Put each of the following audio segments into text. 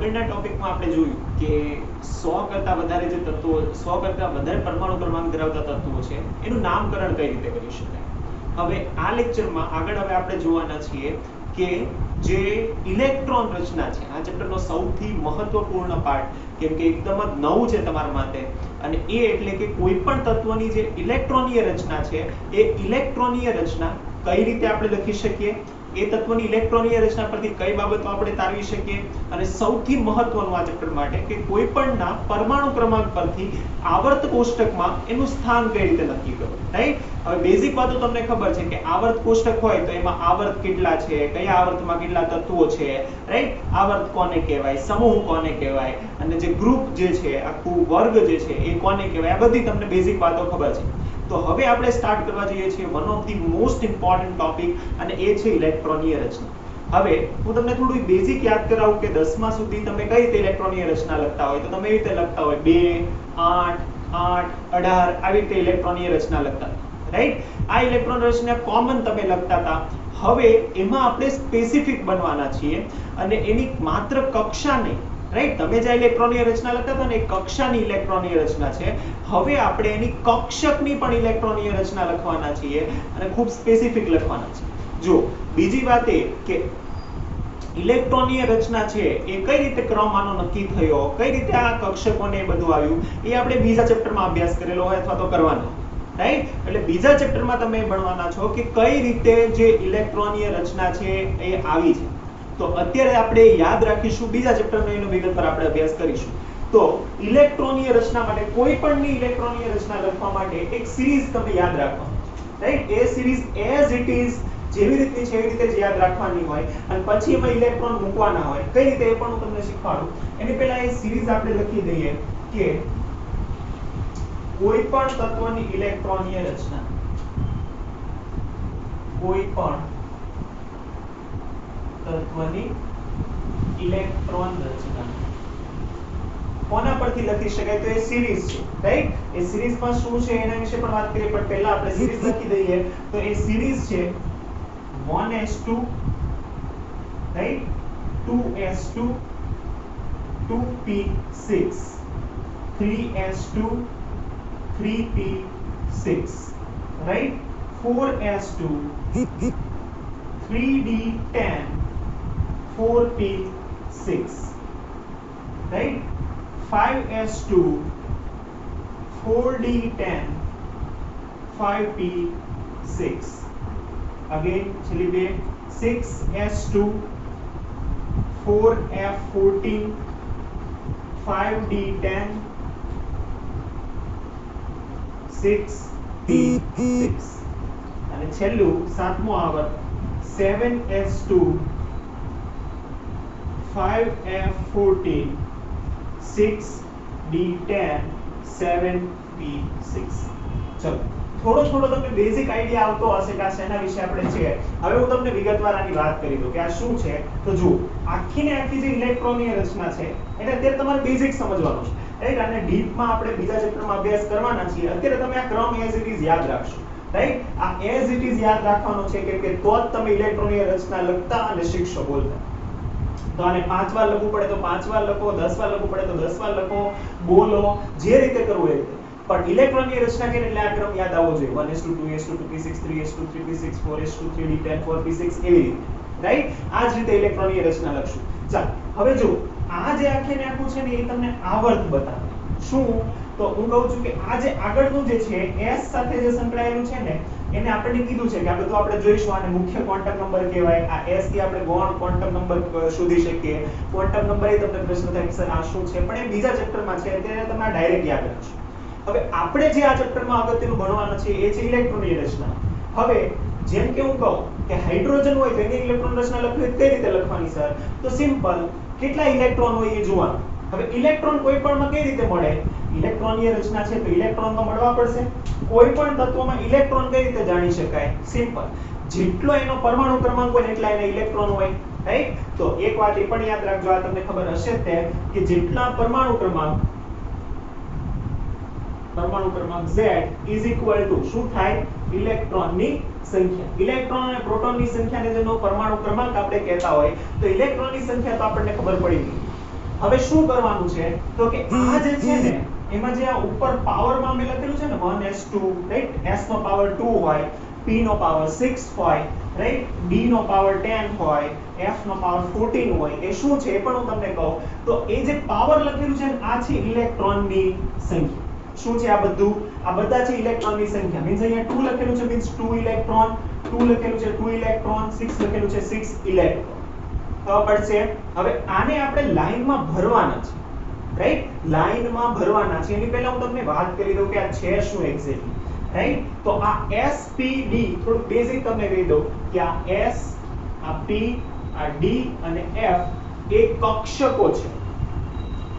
આગળના ટોપિકમાં આપણે જોયું કે 100 કરતાં વધારે જે તત્વો 100 કરતાં વધારે પરમાણુ ક્રમાંક ધરાવતા તત્વો છે એનું નામકરણ કઈ રીતે કરી શકાય। હવે આ લેક્ચરમાં આગળ હવે આપણે જોવાના છીએ કે જે ઇલેક્ટ્રોન રચના છે, આ ચેપ્ટરનો સૌથી મહત્વપૂર્ણ પાર્ટ, કેમ કે એકદમ જ નવું છે તમારા માટે, અને એ એટલે કે કોઈ પણ તત્વની જે ઇલેક્ટ્રોનીય રચના છે એ ઇલેક્ટ્રોનીય રચના કઈ રીતે આપણે લખી શકીએ, એ તત્વની ઇલેક્ટ્રોનીય રચના પરથી કઈ બાબતો આપણે તારવી શકીએ, અને સૌથી મહત્વનું આ ચેપ્ટર માટે કે કોઈ પણના પરમાણુ ક્રમાંક પરથી આવર્ત કોષ્ટકમાં એનું સ્થાન કઈ રીતે નક્કી કરવું, રાઈટ। હવે બેઝિક વાતો તમને ખબર છે કે આવર્ત કોષ્ટક હોય તો એમાં આવર્ત કેટલા છે, કયા આવર્તમાં કેટલા તત્વો છે, રાઈટ। આવર્ત કોને કહેવાય, સમૂહ કોને કહેવાય, અને જે ગ્રુપ જે છે, આખું વર્ગ જે છે એ કોને કહેવાય, આ બધી તમને બેઝિક વાતો ખબર છે। તો હવે આપણે સ્ટાર્ટ કરવા જઈએ છીએ one of the most important topic, અને એ છે ઇલેક્ટ્રોનીય રચના। હવે હું તમને થોડું બેઝિક યાદ કરાવું કે 10મા સુધી તમે કઈ રીતે ઇલેક્ટ્રોનીય રચના લખતા હોય, તો તમે એવી રીતે લખતા હોય 2, 8, 8, 18 આવી રીતે ઇલેક્ટ્રોનીય રચના લખતા, રાઈટ। આ ઇલેક્ટ્રોન રચના કોમન તમે લખતા હતા। હવે એમાં આપણે સ્પેસિફિક બનવાના છીએ, અને એની માત્ર કક્ષા નહીં, રાઈટ। તમે જે ઇલેક્ટ્રોનીય રચના લખતા હતા ને એ કક્ષાની ઇલેક્ટ્રોનીય રચના છે। હવે આપણે એની કક્ષકની પણ ઇલેક્ટ્રોનીય રચના લખવાના છીએ, અને ખૂબ સ્પેસિફિક લખવાના છે। જો બીજી વાત એ કે ઇલેક્ટ્રોનીય રચના છે એ કઈ રીતે ક્રમ આનો નક્કી થયો, કઈ રીતે આ કક્ષકોને એ બધું આવ્યું, એ આપણે બીજા ચેપ્ટરમાં અભ્યાસ કરેલો હોય અથવા તો કરવાનો, રાઈટ। એટલે બીજા ચેપ્ટરમાં તમે ભણવાના છો કે કઈ રીતે જે ઇલેક્ટ્રોનીય રચના છે એ આવી છે। તો અત્યારે આપણે યાદ રાખીશું, બીજા ચેપ્ટરનો એનો વિગતવાર આપણે અભ્યાસ કરીશું। તો ઇલેક્ટ્રોનીય રચના માટે, કોઈ પણની ઇલેક્ટ્રોનીય રચના લખવા માટે એક સિરીઝ તમે યાદ રાખવાની છે, right. A series as it is જેવી રીતની છે એવી રીતે જ યાદ રાખવાની હોય, અને પછી એમાં ઇલેક્ટ્રોન મૂકવાના હોય, કઈ રીતે એ પણ હું તમને શીખવાડું। એની પહેલા એ સિરીઝ આપણે લખી દઈએ કે કોઈ પણ તત્વની ઇલેક્ટ્રોનીય રચના, કોઈ પણ તત્વની ઇલેક્ટ્રોન રચના કોના પરથી લખી શકાય, તો એ સિરીઝ છે, રાઈટ। એ સિરીઝમાં શું છે એના વિશે પણ વાત કરીએ, પણ પહેલા આપણે સિરીઝ લખી દઈએ। તો એ સિરીઝ છે 1s2, right, 2s2, 2p6, 3s2, 3p6, right, 4s2, 3d10, 4p6, right, 5s2, 4d10, 5p6, again chali be 6s2, 4f14, 5d10, 6p6, અને છેલ્લું સાતમું આવર્ત 7s2, 5f14, 6d10, 7p6। ચલો થોડો તમને બેઝિક આઈડિયા આવતો હશે કે આ શેના વિશે આપણે છે। હવે હું તમને વિગતવાર આની વાત કરી દઉં કે આ શું છે। તો જો આખી ને આખી જે ઇલેક્ટ્રોનીય રચના છે એને અત્યારે તમારે બેઝિક સમજવાનું છે, રાઈટ। અને ડીપમાં આપણે બીજા ચેપ્ટરમાં અભ્યાસ કરવાના છીએ। અત્યારે તમે આ ક્રમ એઝ ઇટ ઇઝ યાદ રાખશો, રાઈટ। આ એઝ ઇટ ઇઝ યાદ રાખવાનો છે કે તો જ તમે ઇલેક્ટ્રોનીય રચના લખતા અને શીખશો બોલતા। તો આને 5 વાર લખવું પડે તો 5 વાર લખો, 10 વાર લખવું પડે તો 10 વાર લખો, બોલો, જે રીતે કરવું એ રીતે। પણ ઇલેક્ટ્રોનીય રચના કે એટલે આ ક્રમ યાદ આવવો જોઈએ, 1s2, 2s2, 2p6, 3s2, 3p6, 4s2, 3d10, 4p6 એવી રીતે, રાઈટ। આ જ રીતે ઇલેક્ટ્રોનીય રચના લખશું। ચાલો હવે જો આ જે આખે ને આખું છે ને એ તમને આવર્ત બતાવે। શું? તો હું કહું છું કે આ જે આગળનું જે છે s સાથે જે સંકળાયેલું છે ને એને આપણે કીધું છે કે આ બધું આપણે જોઈશું, આને મુખ્ય ક્વોન્ટમ નંબર કહેવાય। આ s થી આપણે ગૌણ ક્વોન્ટમ નંબર શોધી શકીએ। ક્વોન્ટમ નંબર એ તમને પ્રશ્ન થાય સર આ શું છે, પણ એ બીજા ચેપ્ટરમાં છે, અત્યારે તમે આ ડાયરેક્ટ યાદ રાખશો। હવે આપણે જે આ ચેપ્ટરમાં અગત્યનું ભણવાનું છે એ છે ઇલેક્ટ્રોનીય રચના। હવે જેમ કે હું કહું કે હાઇડ્રોજન હોય તો એની ઇલેક્ટ્રોન રચના લખવી કઈ રીતે લખવાની સર, તો સિમ્પલ, કેટલા ઇલેક્ટ્રોન હોય એ જોવાનું। હવે ઇલેક્ટ્રોન કોઈ પણમાં કઈ રીતે મળે, ઇલેક્ટ્રોનીય રચના છે તો ઇલેક્ટ્રોન તો મળવા પડશે। કોઈ પણ તત્વમાં ઇલેક્ટ્રોન કઈ રીતે જાણી શકાય, સિમ્પલ, જેટલો એનો પરમાણુ ક્રમાંક હોય એટલા એના ઇલેક્ટ્રોન હોય, રાઈટ। તો એક વાત એ પણ યાદ રાખજો, આ તમને ખબર હશે જ કે જેટલા પરમાણુ ક્રમાંક Z is equal to શું થાય, ઇલેક્ટ્રોનની સંખ્યા। ઇલેક્ટ્રોન અને પ્રોટોનની સંખ્યાને જેનો પરમાણુ ક્રમાંક આપણે કહેતા હોય, તો ઇલેક્ટ્રોનની સંખ્યા તો આપણને ખબર પડી ગઈ, હવે શું કરવાનું છે તો કે આ જે છે ને એમાં જે આ ઉપર પાવરમાં મેં લખેલું છે ને 1s2 રાઈટ, s નો પાવર 2 હોય, p નો પાવર 6 હોય રાઈટ, d નો પાવર 10 હોય, f નો પાવર 14 હોય, એ શું છે એ પણ હું તમને કહું. તો એ જે પાવર લખેલું છે ને આ છે ઇલેક્ટ્રોનની સંખ્યા. શું છે આ બધું? આ બધા છે ઇલેક્ટ્રોનની સંખ્યા. મીન્સ અહીંયા 2 લખેલું છે મીન્સ 2 ઇલેક્ટ્રોન, 2 લખેલું છે 2 ઇલેક્ટ્રોન, 6 લખેલું છે 6 ઇલેક્ટ્રોન. ખબર પડશે? હવે આને આપણે લાઈનમાં ભરવાના છે રાઈટ, લાઈનમાં ભરવાના છે. એની પહેલા હું તમને વાત કરી દઉં કે આ છે શું એક્ઝેક્ટલી રાઈટ. તો આ SPD થોડું બેઝિક તમને કહી દઉં કે આ S, આ P, આ D અને F એ કક્ષકો છે.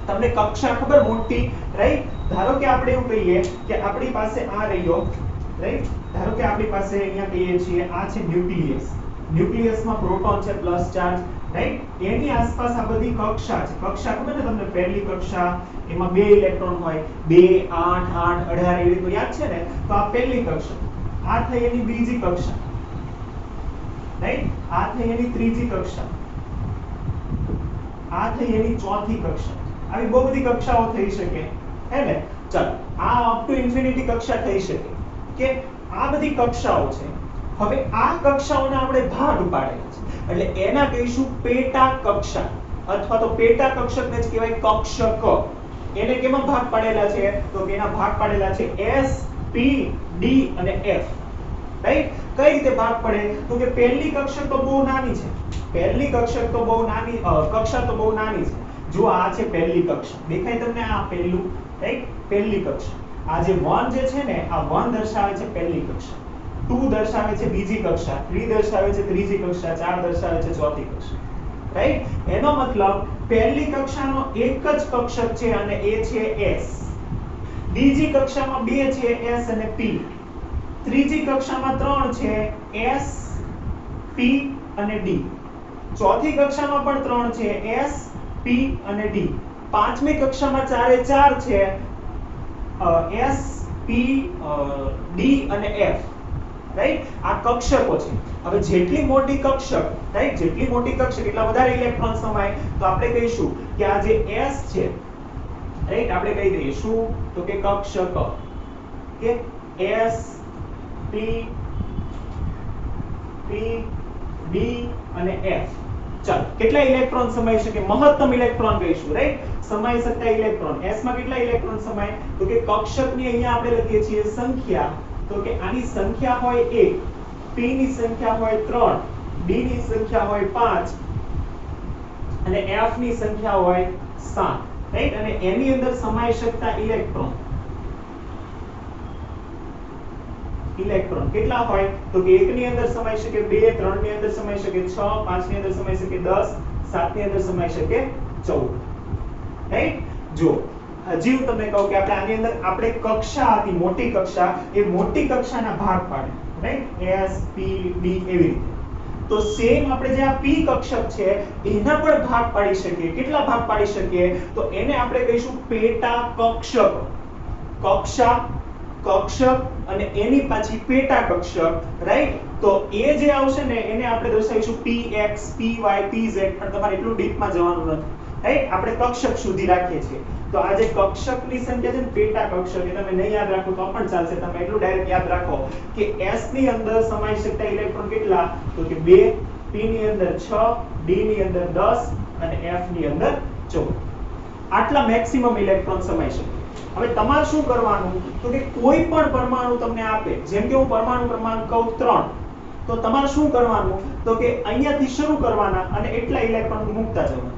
તમને કક્ષા ખબર મોટી રાઈટ. ધારો કે આપણે એવું કહીએ કે આપણી પાસે આ રહ્યો રાઈટ, ધારો કે આપણી પાસે અહીંયા કહીએ છીએ આ છે ન્યુક્લિયસ. ન્યુક્લિયસમાં પ્રોટોન છે પ્લસ ચાર્જ રાઈટ. એની આસપાસ આ બધી કક્ષા છે. કક્ષા ખબર ને તમને? પહેલી કક્ષા એમાં 2 ઇલેક્ટ્રોન હોય, 2 8 8 18 એવી તો યાદ છે ને? તો આ પહેલી કક્ષા, આ થઈ એની બીજી કક્ષા રાઈટ, આ થઈ એની ત્રીજી કક્ષા, આ થઈ એની ચોથી કક્ષા. આવી બહુ બધી કક્ષાઓ થઈ શકે હે ને. ચાલો આ અપ ટુ ઇન્ફિનિટી કક્ષા થઈ શકે કે આ બધી કક્ષાઓ છે. હવે આ કક્ષાઓને આપણે ભાગ પાડેલા છે એટલે એના કહીશું પેટા કક્ષા અથવા તો પેટા કક્ષકને જ કહેવાય કક્ષક. એને કેમાં ભાગ પાડેલા છે તો કે એના ભાગ પાડેલા છે S, P, D અને F રાઈટ. કઈ રીતે ભાગ પડે તો કે પહેલી કક્ષક તો બહુ નાની છે, પહેલી કક્ષક તો બહુ નાની, કક્ષા તો બહુ નાની છે. જો આ છે પહેલી કક્ષા, દેખાય તમને? આ પહેલું રાઈટ, પહેલી કક્ષા. આ જે 1 જે છે ને આ 1 દર્શાવે છે પહેલી કક્ષા, 2 દર્શાવે છે બીજી કક્ષા, 3 દર્શાવે છે ત્રીજી કક્ષા, 4 દર્શાવે છે ચોથી કક્ષા રાઈટ. એનો મતલબ પહેલી કક્ષાનો એક જ કક્ષક છે અને એ છે S. બીજી કક્ષામાં 2 છે S અને P. ત્રીજી કક્ષામાં 3 છે S, P અને D. ચોથી કક્ષામાં પણ 3 છે S, P અને D. પાંચમી કક્ષામાં 4 એ 4 છે S, P, D અને F રાઈટ. આ કક્ષકો છે. હવે જેટલી મોટી કક્ષક રાઈટ, જેટલી મોટી કક્ષક એટલા વધારે ઇલેક્ટ્રોન સમાય. તો આપણે કહીશું કે આ જે S છે રાઈટ, આપણે કહી દઈએ શું તો કે કક્ષક કે S, P, D અને F. ચાલો કેટલા ઇલેક્ટ્રોન સમાઈ શકે? મહત્તમ ઇલેક્ટ્રોન કહીશું રાઈટ, સમાઈ શકતા ઇલેક્ટ્રોન. S માં કેટલા ઇલેક્ટ્રોન સમાય તો કે કક્ષકની અહીંયા આપણે લખીએ છીએ સંખ્યા, તો કે આની સંખ્યા હોય 1, P ની સંખ્યા હોય 3, D ની સંખ્યા હોય 5 અને F ની સંખ્યા હોય 7 રાઈટ. અને એની અંદર સમાઈ શકતા ઇલેક્ટ્રોન કેટલા હોય તો કે 1 ની અંદર સમાઈ શકે 2, 3 ની અંદર સમાઈ શકે 6, 5 ની અંદર સમાઈ શકે 10, 7 ની અંદર સમાઈ શકે 14 રાઈટ. જો હજી હું તમને કહું કે આપણે આની અંદર આપણે કક્ષા હતી મોટી કક્ષા, એ મોટી કક્ષાના ભાગ પાડે રાઈટ, S, P, D એવી રીતે. તો સેમ આપણે જે આ P કક્ષક છે એના પણ ભાગ પાડી શકીએ. કેટલા ભાગ પાડી શકીએ તો એને આપણે કહીશું પેટા કક્ષક. કક્ષા, કક્ષક અને એની પાછી પેટા કક્ષક રાઈટ. તો એ જે આવશે ને એને આપણે દર્શાવીશું PX, PY, PZ. પણ તમારે એટલું ડીપમાં જવાનું નથી રાઈટ, આપણે કક્ષક સુધી રાખીએ છીએ. તો આ જે કક્ષકની સંખ્યા છે ને પેટા કક્ષક, એ તમે નહીં યાદ રાખો તો પણ ચાલશે. તમે એટલું ડાયરેક્ટ યાદ રાખો કે S ની અંદર સમાઈ શકતા ઇલેક્ટ્રોન કેટલા તો કે 2, P ની અંદર 6, D ની અંદર 10 અને F ની અંદર 14. આટલા મેક્સિમમ ઇલેક્ટ્રોન સમાઈ શકે. હવે તમારે શું કરવાનું તો કે કોઈ પણ પરમાણુ તમને આપે, જેમ કે હું પરમાણુ ક્રમાંક કહું 3, તો તમારે શું કરવાનું તો કે અહીંયાથી શરૂ કરવાના અને એટલા ઇલેક્ટ્રોન મૂકતા જવાના.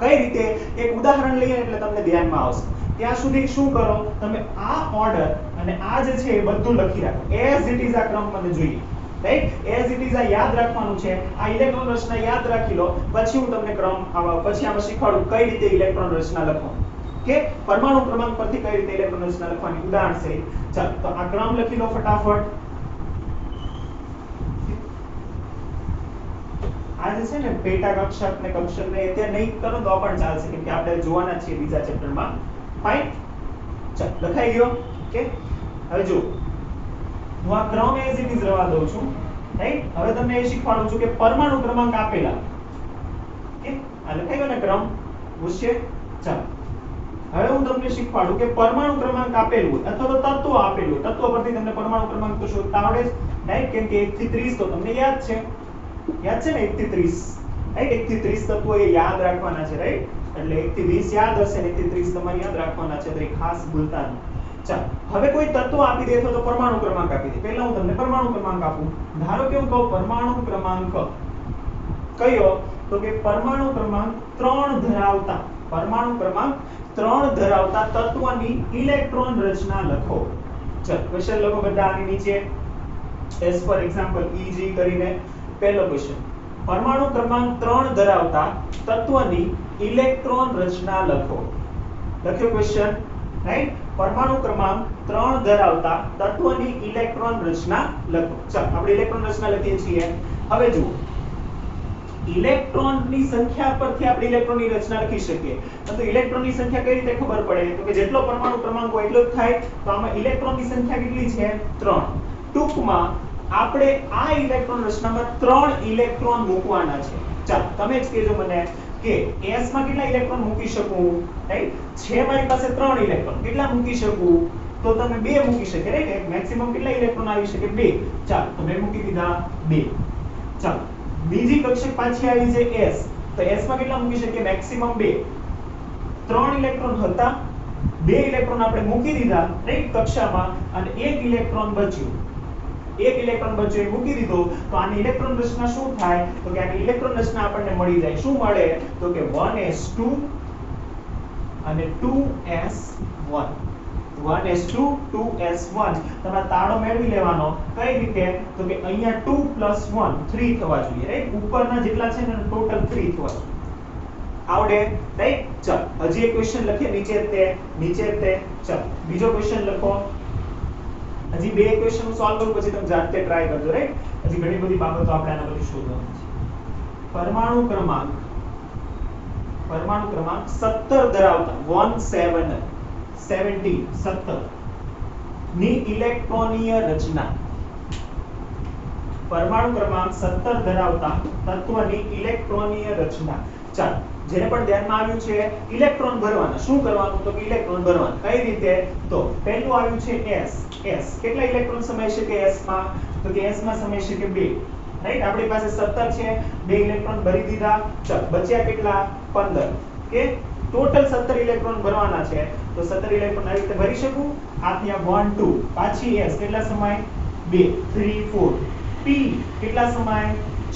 કઈ રીતે? એક ઉદાહરણ લઈએ એટલે તમને ધ્યાનમાં આવશે. ત્યાં સુધી શું કરો તમે આ ઓર્ડર અને આ જે છે એ બધું લખી રાખો એઝ ઇટ ઇઝ. આ ક્રમ મને જોઈએ રાઈટ, એઝ ઇટ ઇઝ આ યાદ રાખવાનું છે. આ ઇલેક્ટ્રોન રચના યાદ રાખી લો, પછી હું તમને ક્રમ પછી આમાં શીખવાડું કઈ રીતે ઇલેક્ટ્રોન રચના લખવાનું કે પરમાણુ ક્રમાંક પરથી કઈ રીતે ઇલેક્ટ્રોન રચના લખવાની ઉદાહરણ સહિત. ચાલો તો આ ક્રમ લખી લો ફટાફટ. આ જે છે ને પેટા કક્ષક ને કક્ષક ને અત્યારે નહીં કરો તો પણ ચાલશે કેમ કે આપણે જોવાના છીએ બીજા ચેપ્ટરમાં. ફાઇન, ચાલ લખાઈ ગયો કે. હવે જો હું આ ક્રમ એઝ ઇટ ઇઝ રહેવા દઉં છું રાઈટ. હવે તમને એ શીખવાડું છું કે પરમાણુ ક્રમાંક આપેલા કે આ લખાઈ ગયો ને ક્રમ. પૂછશે? ચાલો હવે હું તમને શીખવાડું કે પરમાણુ ક્રમાંક આપેલું હોય અથવા તો તત્વ આપેલું હોય, તત્વ પરથી તમને પરમાણુ ક્રમાંક તો શોધતા આવડે જ, રાઈટ? કેમ કે 1 થી 30 તો તમને યાદ છે ને 1 થી 30, રાઈટ? 1 થી 30 તત્વો એ યાદ રાખવાના છે, રાઈટ? એટલે 1 થી 20 યાદ હશે ને 1 થી 30 તમારે યાદ રાખવાના છે, તો ખાસ ભૂલતા નહીં. ચાલો હવે કોઈ તત્વ આપી દે તો પરમાણુ ક્રમાંક આપી દે. પહેલા હું તમને પરમાણુ ક્રમાંક આપું. ધારો કે હું કહું પરમાણુ ક્રમાંક કયો, તો કે પરમાણુ ક્રમાંક 3 ધરાવતા, પરમાણુ ક્રમાંક 3 ધરાવતા તત્વની ઇલેક્ટ્રોન રચના લખો. ચાલો ક્વેશ્ચન લખો બધા આની નીચે, એઝ ફોર એક્ઝામ્પલ ઈજી કરીને. પહેલો ક્વેશ્ચન, પરમાણુ ક્રમાંક 3 ધરાવતા તત્વની ઇલેક્ટ્રોન રચના લખો. લખ્યો ક્વેશ્ચન, રાઈટ? પરમાણુ ક્રમાંક 3 ધરાવતા તત્વની ઇલેક્ટ્રોન રચના લખો. ચાલો આપણે ઇલેક્ટ્રોન રચના લખીએ છીએ. હવે જુઓ, ઇલેક્ટ્રોનની સંખ્યા પરથી આપણે ઇલેક્ટ્રોનની રચના લખી શકીએ. તો ઇલેક્ટ્રોનની સંખ્યા કઈ રીતે ખબર પડે? તો કે જેટલો પરમાણુ ક્રમાંક હોય એટલો જ થાય. તો આમાં ઇલેક્ટ્રોનની સંખ્યા કેટલી છે? 3. ટૂંકમાં આપણે આ ઇલેક્ટ્રોન રચનામાં 3 ઇલેક્ટ્રોન મૂકવાના છે. ચાલો તમે જ કહેજો મને કે s માં કેટલા ઇલેક્ટ્રોન મૂકી શકું, રાઈટ? છે મારી પાસે 3 ઇલેક્ટ્રોન, કેટલા મૂકી શકું? તો તમે 2 મૂકી શકે, રાઈટ? મેક્સિમમ કેટલા ઇલેક્ટ્રોન આવી શકે? 2. ચાલો તો મેં મૂકી દીધા 2. ચાલો બીજી કક્ષક પાછી આવી છે s, તો s માં કેટલા મૂકી શકીએ? મેક્સિમમ 2. 3 ઇલેક્ટ્રોન હતા, 2 ઇલેક્ટ્રોન આપણે મૂકી દીધા, રાઈટ? કક્ષામાં, અને 1 ઇલેક્ટ્રોન બચ્યું. 1 ઇલેક્ટ્રોન બચ્યો એ મૂકી દીધો. તો આની ઇલેક્ટ્રોન રચના શું થાય? તો કે આની ઇલેક્ટ્રોન રચના આપણને મળી જાય. શું મળે? તો કે 1s2 અને 2s1. 1s2 2s1. તમારે તાળો મેળવી લેવાનો. કઈ રીતે? તો કે અહીંયા 2 + 1 3 થવા જોઈએ, રાઈટ? ઉપરના જેટલા છે ને ટોટલ 3 થવા જોઈએ. આવડે, રાઈટ? ચાલ હજી એક ક્વેશ્ચન લખીએ નીચે તે. ચાલ બીજો ક્વેશ્ચન લખો. હજી 2 ક્વેશ્ચન હું સોલ્વ કરું પછી તમે જાતે ટ્રાય કરજો, રાઈટ? હજી ઘણી બધી બાબતો આપણે આના પરથી શોધવાની છે. પરમાણુ ક્રમાંક 17 ધરાવતા 17 ની ઇલેક્ટ્રોનીય રચના. પરમાણુ ક્રમાંક 17 ધરાવતા તત્વની ઇલેક્ટ્રોનીય રચના. ચાલો જેને પણ ધ્યાનમાં આવ્યું છે ઇલેક્ટ્રોન ભરવાના. શું કરવાનું? તો ઇલેક્ટ્રોન ભરવાના. કઈ રીતે? તો પહેલું આવ્યું છે s. કેટલા ઇલેક્ટ્રોન સમાઈ શકે s માં? તો કે s માં સમાઈ શકે 2, રાઈટ? આપણી પાસે 17 છે, 2 ઇલેક્ટ્રોન ભરી દીધા. ચાલ બચ્યા કેટલા? 15. કે ટોટલ 17 ઇલેક્ટ્રોન ભરવાના છે. તો 17 ઇલેક્ટ્રોન આવી રીતે ભરી શકું. આ થયા 1 2, પાછી s કેટલા સમાય? 2 3 4. p કેટલા સમાય?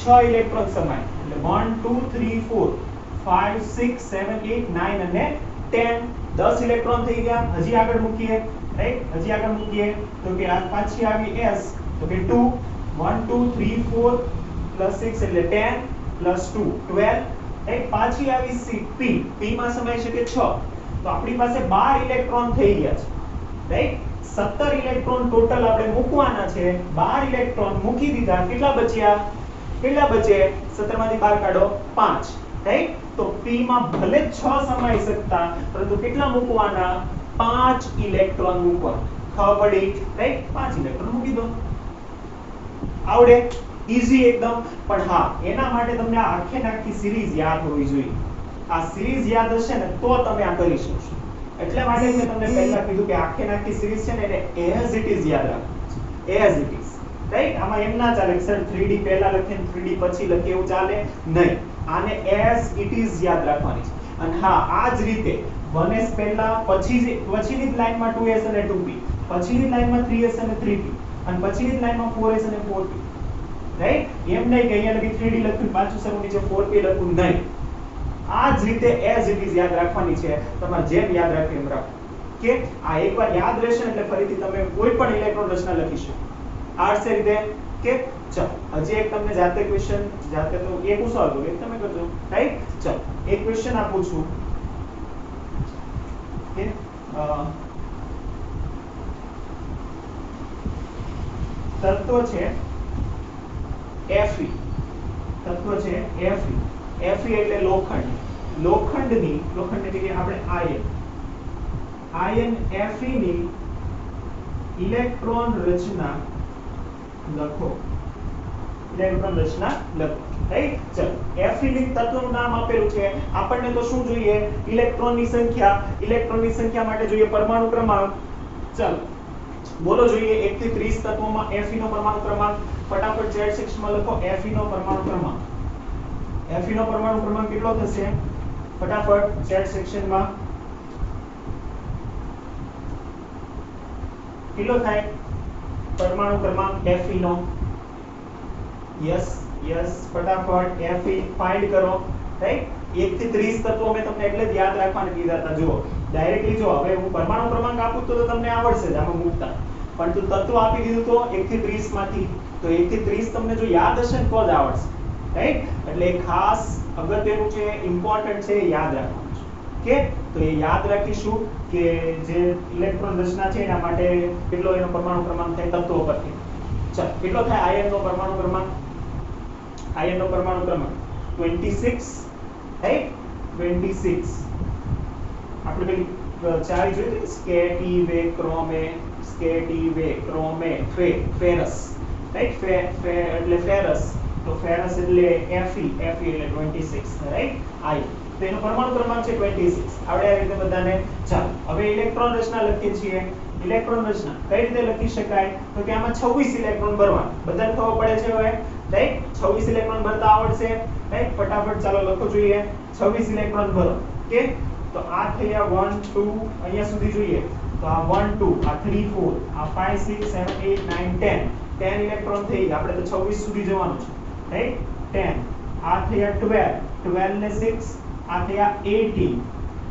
6 ઇલેક્ટ્રોન સમાય. એટલે 1 2 3 4 5 6 7 8 9 અને 10. 10 ઇલેક્ટ્રોન થઈ ગયા. હજી આગળ મૂકીએ, રાઈટ? હજી આગળ મૂકીએ તો કે આ પાછી આવી s, તો કે 2 1 2 3 4 + 6 એટલે 10 + 2 12, રાઈટ? પાછી આવી p માં સમાઈ શકે 6. તો આપણી પાસે 12 ઇલેક્ટ્રોન થઈ ગયા છે, રાઈટ? 17 ઇલેક્ટ્રોન ટોટલ આપણે મૂકવાના છે. 12 ઇલેક્ટ્રોન મૂકી દીધા. કેટલા બચ્યા? કેટલા બચે? 17 માંથી 12 કાઢો 5, રાઈટ? તો p માં ભલે 6 સમાઈ શકતા, પરંતુ કેટલા મૂકવાના? 5 ઇલેક્ટ્રોન મૂકવાના. ખબર પડી, રાઈટ? 5 ઇલેક્ટ્રોન મૂકી દો. આવડે? ઈઝી એકદમ. પણ હા, એના માટે તમને આ આખી સિરીઝ યાદ હોવી જોઈએ. આ સિરીઝ યાદ હશે ને તો તમે આ કરી શકશો. એટલા માટે મેં તમને પહેલા કીધું કે આખી સિરીઝ છે ને એને as it is યાદ રાખવાની. as it is, right? આમાં એમ ના ચાલે કે સર 3D પહેલા લખીએ 3D પછી લખીએ, એવું ચાલે નહીં. આને as it is યાદ રાખવાની છે. અને હા, આ જ રીતે 1s પહેલા, પછીની જ લાઈનમાં 2s અને 2p, પછીની જ લાઈનમાં 3s અને 3p, અને પછીની જ લાઈનમાં 4s અને 4p, રાઈટ? એમ નહીં કે અહીંયા લગી 3d લખ્યું પાછું સર નીચે 4p લખું, નહીં. આ જ રીતે as it is યાદ રાખવાની છે. તમારે જેમ યાદ રાખ્યું એમ રાખો. કે આ એકવાર યાદ રહેશે એટલે ફરીથી તમે કોઈ પણ ઇલેક્ટ્રોન રચના લખી શકો. આ છે રીતે. કે ચાલો હજી એક તમને જાતે ક્વેશ્ચન, જાતે તો એક હું સોલ્વ કરું, એક તમે કરજો, રાઈટ? ચાલો એક ક્વેશ્ચન આપું છું. કે તત્વ છે Fe. તત્વ છે Fe. Fe એટલે લોખંડ. લોખંડની જગ્યાએ આપણે આયન Fe ની ઇલેક્ટ્રોન રચના લખો. ઇલેક્ટ્રોન રચના લખો, રાઈટ? ચલો, Fe ની તત્વનું નામ આપેલું છે, આપણને તો શું જોઈએ? ઇલેક્ટ્રોનની સંખ્યા માટે જોઈએ પરમાણુ ક્રમાંક. ચલો બોલો જોઈએ 1 થી 30 તત્વોમાં Fe નો પરમાણુ ક્રમાંક. ફટાફટ ચેટ સેક્શનમાં લખો Fe નો પરમાણુ ક્રમાંક. Fe નો પરમાણુ ક્રમાંક કેટલો થશે? ફટાફટ ચેટ સેક્શનમાં કેટલો થાય પરમાણુ ક્રમાંક Fe નો? યસ ફટાફટ Fe ફાઇન્ડ કરો, રાઈટ? 1 થી 30 તત્વો મેં તમને એટલે જ યાદ રાખવાને કીધા હતા. જુઓ ડાયરેક્ટલી જો હવે હું પરમાણુ ક્રમાંક આપું તો તમને આવડશે જ આમાં મૂકતા, પણ તું તત્વ આપી દીધું તો 1 થી 30 માંથી, તો 1 થી 30 તમને જો યાદ હશે ને તો જ આવડશે, રાઈટ? એટલે ખાસ અગત્યનું છે, ઇમ્પોર્ટન્ટ છે, યાદ રાખવાનું છે. ઓકે, તો એ યાદ રાખીશું કે જે ઇલેક્ટ્રોન રચના છે એના માટે કેટલો એનો પરમાણુ ક્રમાંક થાય તત્વો પરથી. ચાલો, કેટલો થાય આયન નો પરમાણુ ક્રમાંક? આયન નો પરમાણુ ક્રમાંક 26, રાઈટ? 26. આપણે પેલી ચાવી જોઈ હતી, સ્કેટિવે ક્રોમે, ફેરસ, રાઈટ? એટલે ફેરસ, તો ફેરસ એટલે Fe એટલે 26, રાઈટ? આયન, તો એનો પરમાણુ ક્રમાંક છે 26. આવડે આ રીતે બધાને? ચાલો, હવે ઇલેક્ટ્રોન રચના લખીએ છીએ. ઇલેક્ટ્રોન રચના કઈ રીતે લખી શકાય? તો કે આમાં 26 ઇલેક્ટ્રોન ભરવાના. બધાને ખબર પડે છે હવે, રાઈટ? 26 ઇલેક્ટ્રોન ભરતા આવડશે, રાઈટ? ફટાફટ ચાલો લખો જોઈએ 26 ઇલેક્ટ્રોન ભરો. ઓકે, તો આ થયા 1 2, અહીંયા સુધી જોઈએ તો આ 1 2, આ 3 4, આ 5 6 7 8 9 10 ઇલેક્ટ્રોન થઈ ગયા. આપણે તો 26 સુધી જવાનું છે, રાઈટ? 10, આ થયા 12 ને 6, આ થયા 18,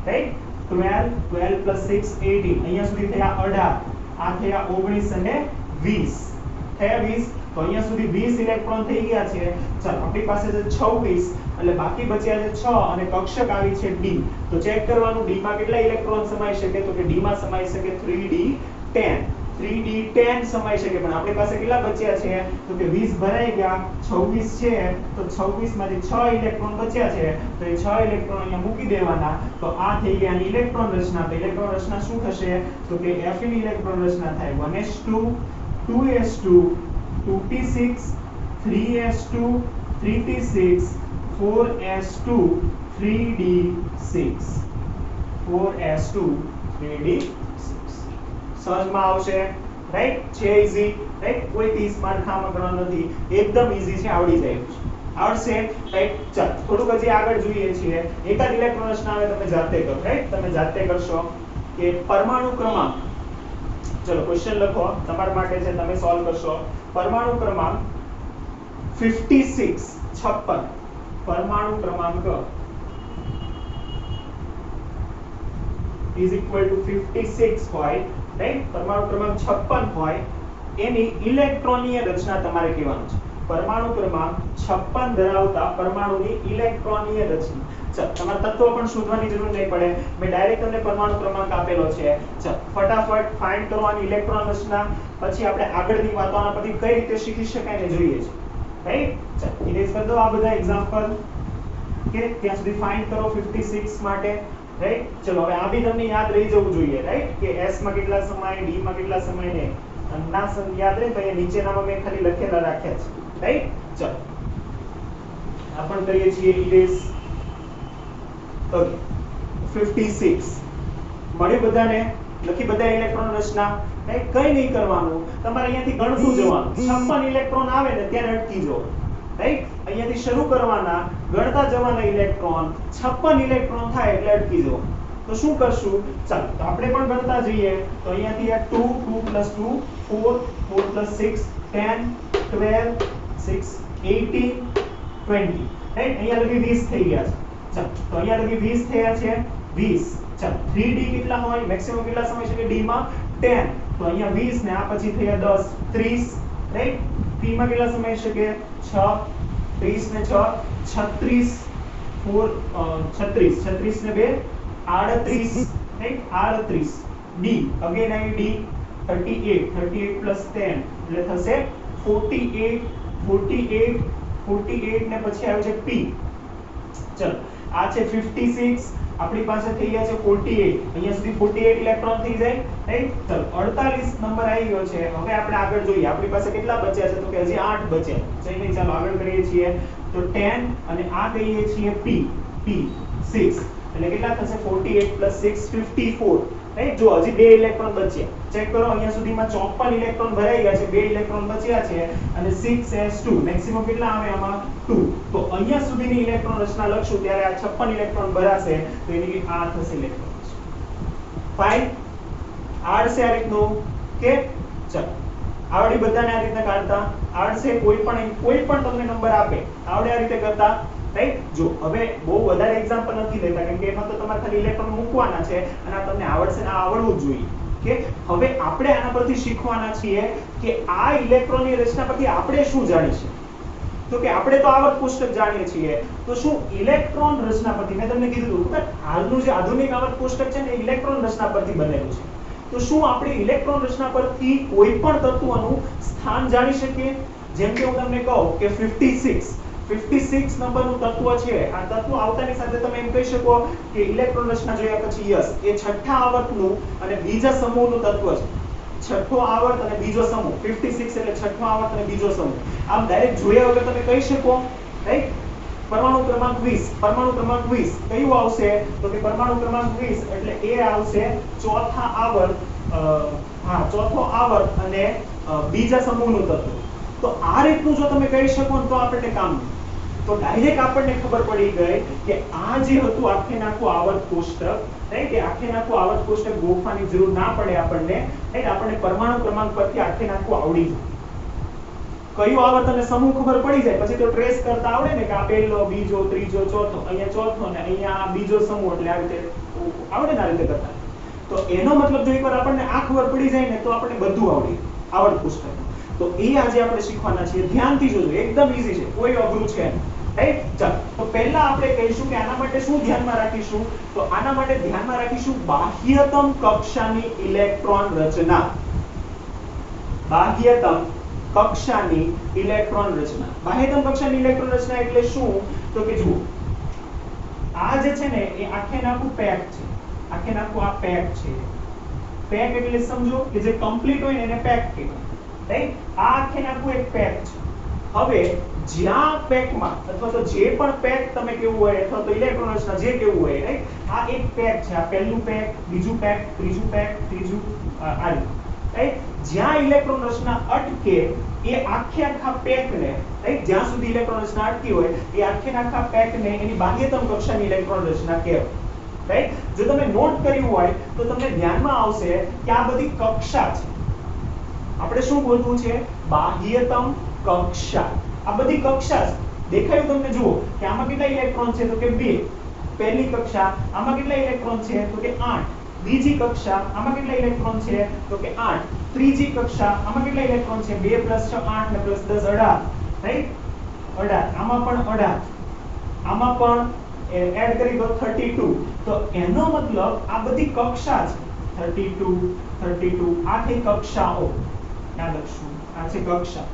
રાઈટ? 12 + 6 18, અહીંયા સુધી થયા 18, આ થયા 19 અને 20, થયા 20. તો અહીંયા સુધી 20 ઇલેક્ટ્રોન થઈ ગયા છે. ચાલો, આપણી પાસે છે 26, એટલે બાકી બચ્યા છે 6 અને કક્ષક આવી છે D. તો ચેક કરવાનું D માં કેટલા ઇલેક્ટ્રોન સમાઈ શકે? તો કે D માં સમાઈ શકે 3D10. 3D10 સમાઈ શકે, પણ આપણી પાસે કેટલા બચ્યા છે? તો કે 20 ભરાઈ ગયા, 26 છે, તો 26 માંથી 6 ઇલેક્ટ્રોન બચ્યા છે, તો એ 6 ઇલેક્ટ્રોન અહીંયા મૂકી દેવાના. તો આ થઈ ગયા ઇલેક્ટ્રોન રચના. તો ઇલેક્ટ્રોન રચના શું થશે? તો કે Fe ની ઇલેક્ટ્રોન રચના થાય 1s2 2s2 2p6 3s2 3p6 4s2 3d6 4s2 3d6. સહજમાં આવશે, રાઈટ? છે ઈઝી, રાઈટ? કોઈ 30 માર્ક ખામાં કરવાનો નથી, એકદમ ઈઝી છે, આવડી જાય છે. આવડશે, રાઈટ? ચાલ થોડુંક હજી આગળ જોઈએ છીએ. એકાદ ઇલેક્ટ્રોન રચના આવે તમે જાતે કરો, રાઈટ? તમે જાતે કરશો કે પરમાણુ ક્રમાંક. ચલો ક્વેશ્ચન લખો, તમારા માટે છે, તમે સોલ્વ કરશો. પરમાણુ ક્રમાંક 56, 56, પરમાણુ ક્રમાંક is equal to 56 હોય, રાઈટ? પરમાણુ ક્રમાંક 56 હોય, એની ઇલેક્ટ્રોનીય રચના તમારે કહેવાનું છે. પરમાણુ ક્રમાંક 56 ધરાવતા પરમાણુની ઇલેક્ટ્રોનીય રચના. ચાલ, તમારે તત્વો પણ શોધવાની જરૂર નહીં પડે, મેં ડાયરેક્ટ તમને પરમાણુ ક્રમાંક આપેલો છે. ચાલ ફટાફટ ફાઇન્ડ કરવાની ઇલેક્ટ્રોન રચના, પછી આપણે આગળની વાતો આના પરથી કઈ રીતે શીખી શકાય ને જોઈએ છે, રાઈટ? ચાલ ઇરેઝ કરી દો આ બધા એક્ઝામ્પલ, કે ત્યાં સુધી ફાઇન્ડ કરો 56 માટે, રાઈટ? ચલો હવે આ બી તમને યાદ રહી જવું જોઈએ, રાઈટ? કે S માં કેટલા સમાય, D માં કેટલા સમાય ને ના યાદ રહે તો અહીંયા નીચેનામાં મેં ખાલી લખેલા રાખ્યા છે, રાઈટ? ચલો આ પણ કરીએ છીએ ઇરેઝ. ઓકે, 56 મળી બધાને? લખી બધા ઇલેક્ટ્રોન રચના, રાઈટ? કઈ નહીં કરવાનું, તમારે અહીંયાથી ગણતું જવાનું. 56 ઇલેક્ટ્રોન આવે ને ત્યારે અટકી જાઓ, રાઈટ? અહીંયાથી શરૂ કરવાના, ગણતા જવાના ઇલેક્ટ્રોન. 56 ઇલેક્ટ્રોન થાય એટલે અટકી જાઓ. તો શું કરશું? ચાલો તો આપણે પણ ગણતા જઈએ. તો અહીંયાથી આ 2 2 + 2 4 4 + 6 10 12 6 18 20, રાઈટ? અહીંયા લગી 20 થઈ ગયા છે. ચાલો તો અહીંયા લગી 20 થયા છે, 20. ચાલો 3D કેટલા હોય? મેક્સિમમ કેટલા સમય શકે D માં? 10. તો અહીંયા 20 ને આ પછી થયા 10 30, રાઈટ? P માં કેટલા સમય શકે? 6. 30 ને 6 36, 4 36 36 ને 2 38, રાઈટ? 38. D અગેન આવી D 38 38 + 10 એટલે થશે 48 48 48 ને પછી આવે છે P. ચલો આ છે 56, આપણી પાસે થઈ ગયા છે 48. અહીંયા સુધી 48 ઇલેક્ટ્રોન થઈ જાય, રાઈટ ચલો 48 નંબર આવી ગયો છે હવે આપણે આગળ જોઈએ આપણી પાસે કેટલા બચ્યા છે તો કે હજી 8 બચ્યા છે નહીં ચાલો આગળ કરીએ છીએ તો 10 અને આ કહીએ છીએ p 6 એટલે કેટલા થશે 48 + 6 54 રાઈટ જો હજી 2 ઇલેક્ટ્રોન બચ્યા ચેક કરો અહીંયા સુધીમાં 54 ઇલેક્ટ્રોન ભરાઈ ગયા છે 2 ઇલેક્ટ્રોન બચ્યા છે અને 6s2 મેક્સિમમ કેટલા આવે આમાં 2 તો અહીંયા સુધીની ઇલેક્ટ્રોન રચના લખશું ત્યારે આ 56 ઇલેક્ટ્રોન ભરાશે તો એની આ થશે ઇલેક્ટ્રોન ફાઇન આવડશે આ રીતનું કે ચલો આવડી બધાને આ રીતે કાઢતા આવડશે કોઈ પણ તમને નંબર આપે આવડે આ રીતે કરતા રાઈટ જો હવે બહુ વધારે એક્ઝામ્પલ નથી લેતા કેમ કે એમાં તો તમારે ખાલી ઇલેક્ટ્રોન મૂકવાના છે અને આ તમને આવડશે ને આ આવડવું જ જોઈએ કે હવે આપણે આના પરથી શીખવાના છીએ કે આ ઇલેક્ટ્રોનની રચના પરથી આપણે શું જાણીશું તો કે આપણે તો આવર્ત કોષ્ટક જાણીએ છીએ તો શું ઇલેક્ટ્રોન રચના પરથી મેં તમને કીધું હતું કે હાલનું જે આધુનિક આવર્ત કોષ્ટક છે ને એ ઇલેક્ટ્રોન રચના પરથી બનેલું છે તો શું આપણે ઇલેક્ટ્રોન રચના પરથી કોઈ પણ તત્વનું સ્થાન જાણી શકીએ જેમ કે હું તમને કહું કે 56 નંબરનું તત્વ છે આ તત્વ આવતાની સાથે તમે એમ કહી શકો કે ઇલેક્ટ્રોન રચના જોયા પછી યસ એ છઠ્ઠા આવર્તનું અને બીજા સમૂહનું તત્વ છે છઠ્ઠો આવર્ત અને બીજો સમૂહ 56 એટલે છઠ્ઠો આવર્ત અને બીજો સમૂહ આમ ડાયરેક્ટ જોયા વગર તમે કહી શકો રાઈટ પરમાણુ ક્રમાંક 20 કયું આવશે તો કે પરમાણુ ક્રમાંક 20 એટલે એ આવશે ચોથા આવર્ત ચોથો આવર્ત અને બીજા સમૂહનું તત્વ તો આ રીતનું જો તમે કહી શકો તો આપણને કામ તો ડાયરેક્ટ આપણને ખબર પડી ગઈ કે આ જે હતું આખે નાખું આવર્ત કોષ્ટક રાઈટ એ આખે નાખું આવર્ત કોષ્ટક ગોખવાની જરૂર ના પડે આપણને રાઈટ આપણને પરમાણુ ક્રમાંક પરથી આખે નાખું આવડી જાય કયું આવર્ત અને સમૂહ ખબર પડી જાય પછી તો ટ્રેસ કરતા આવડે ને કે આ પહેલો બીજો ત્રીજો ચોથો અહીંયા ચોથો અને અહીંયા આ બીજો સમૂહ એટલે આ રીતે આવડે ને આ રીતે કરતા તો એનો મતલબ જો એકવાર આપણને આ ખબર પડી જાય ને તો આપણને બધું આવડી આવર્ત કોષ્ટક તો એ આજે આપણે શીખવાના છીએ ધ્યાનથી જોજો એકદમ ઈઝી છે કોઈ અઘરું છે રાઈટ ચાલો તો પહેલા આપણે કહીશું કે આના માટે શું ધ્યાનમાં રાખીશું તો આના માટે ધ્યાનમાં રાખીશું બાહ્યતમ કક્ષાની ઇલેક્ટ્રોન રચના બાહ્યતમ કક્ષાની ઇલેક્ટ્રોન રચના બાહ્યતમ કક્ષાની ઇલેક્ટ્રોન રચના એટલે શું તો કે જુઓ આ જે છે ને એ આખે નાખું પેક છે આખે નાખું આ પેક છે પેક એટલે સમજો કે જે કમ્પ્લીટ હોય ને એને પેક કહેવાય રાઈટ આ આખે નાખું એક પેક છે હવે જ્યાં પેકમાં અથવા તો જે પણ પેક તમે કેવું હોય અથવા તો ઇલેક્ટ્રોન રચના જે કેવું હોય રાઈટ આ એક પેક છે આ પહેલું પેક બીજું પેક ત્રીજું પેક ત્રીજું આ રાઈટ જ્યાં ઇલેક્ટ્રોન રચના અટકે એ આખા પેકને રાઈટ જ્યાં સુધી ઇલેક્ટ્રોન રચના અટકી હોય એ આખા પેકને એની બાહ્યતમ કક્ષાની ઇલેક્ટ્રોન રચના કહેવાય રાઈટ જો તમે નોટ કર્યું હોય તો તમને ધ્યાનમાં આવશે કે આ બધી કક્ષા છે આપણે શું બોલવું છે બાહ્યતમ કક્ષા આ બધી કક્ષા છે દેખાયું તમને જુઓ કે આમાં કેટલા ઇલેક્ટ્રોન છે તો કે 2 પહેલી કક્ષા આમાં કેટલા ઇલેક્ટ્રોન છે તો કે 8 બીજી કક્ષા આમાં કેટલા ઇલેક્ટ્રોન છે તો કે 8 ત્રીજી કક્ષા આમાં કેટલા ઇલેક્ટ્રોન છે 2 + 6 8 ને +10 18 રાઈટ 18 આમાં પણ 18 આમાં પણ એડ કરી દો 32 તો એનો મતલબ આ બધી કક્ષા છે 32 આ થઈ કક્ષાઓ યાદ રાખશું આ છે કક્ષા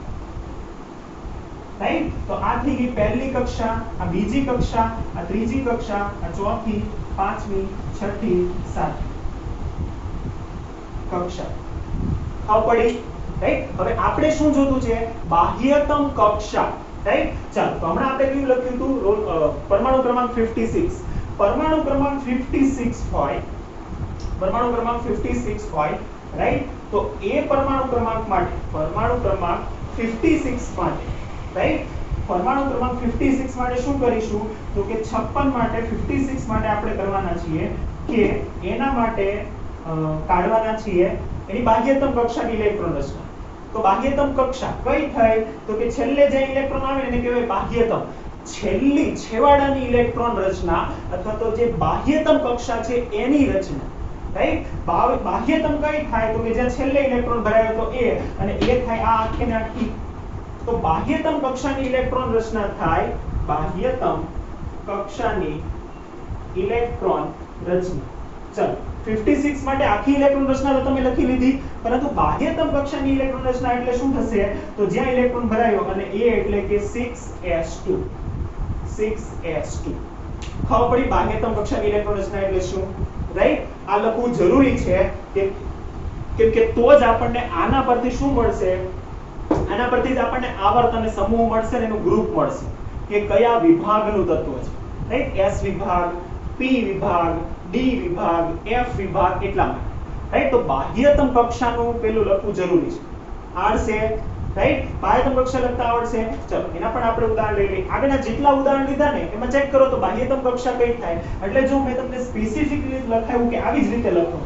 રાઈટ તો આ થઈ ગઈ પહેલી કક્ષા આ બીજી કક્ષા આ ત્રીજી કક્ષા આ ચોથી પાંચમી છઠ્ઠી સાતમી કક્ષા ખાવ પડી રાઈટ હવે આપણે શું જોતું છે બાહ્યતમ કક્ષા રાઈટ ચાલો તો હમણાં આપણે કેવું લખ્યું હતું પરમાણુ ક્રમાંક 56 પરમાણુ ક્રમાંક 56 હોય રાઈટ તો એ પરમાણુ ક્રમાંક માટે પરમાણુ ક્રમાંક 56 માટે રાઈટ પરમાણુ ક્રમાંક 56 માટે શું કરીશું તો કે 56 માટે 56 માટે આપણે કરવાના છીએ કે એના માટે કાઢવાના છીએ એની બાહ્યતમ કક્ષાની ઇલેક્ટ્રોન રચના તો બાહ્યતમ કક્ષા કઈ થાય તો કે છેલ્લે જે ઇલેક્ટ્રોન આવે એને કહેવાય બાહ્યતમ છેલ્લી છેવાડાની ઇલેક્ટ્રોન રચના અથવા તો જે બાહ્યતમ કક્ષા છે એની રચના રાઈટ બાહ્યતમ કઈ થાય તો કે જ્યાં છેલ્લે ઇલેક્ટ્રોન ભરાયો તો એ અને એ થાય આ આખે ને આખી તો બાહ્યતમ કક્ષાની ઇલેક્ટ્રોન રચના થાય બાહ્યતમ કક્ષાની ઇલેક્ટ્રોન રચના ચલો 56 માટે આખી ઇલેક્ટ્રોન રચના તો તમે લખી લીધી પરંતુ બાહ્યતમ કક્ષાની ઇલેક્ટ્રોન રચના એટલે શું થશે તો જ્યાં ઇલેક્ટ્રોન ભરાયો અને એ એટલે કે 6s2 ખબર પડી બાહ્યતમ કક્ષાની ઇલેક્ટ્રોન રચના એટલે શું રાઈટ આ લખવું જરૂરી છે કે કેમ કે તો જ આપણને આના પરથી શું મળશે, આના પરથી જ આપણને આવર્ત અને સમૂહ મળશે ને એનું ગ્રુપ મળશે કે કયા વિભાગનું તત્વ છે, રાઈટ? એસ વિભાગ, પી વિભાગ, ડી વિભાગ, એફ વિભાગ, એટલા માટે, રાઈટ? તો બાહ્યતમ કક્ષાનું પેલું લખવું જરૂરી છે. આવડશે, રાઈટ? બાહ્યતમ કક્ષા લખતા આવડશે. ચલો એના પણ આપણે ઉદાહરણ લઈ લઈએ. આગળના જેટલા ઉદાહરણ લીધા ને એમાં ચેક કરો તો બાહ્યતમ કક્ષા કઈ થાય. એટલે જો મેં તમને સ્પેસિફિકલી લખાયું કે આવી જ રીતે લખો,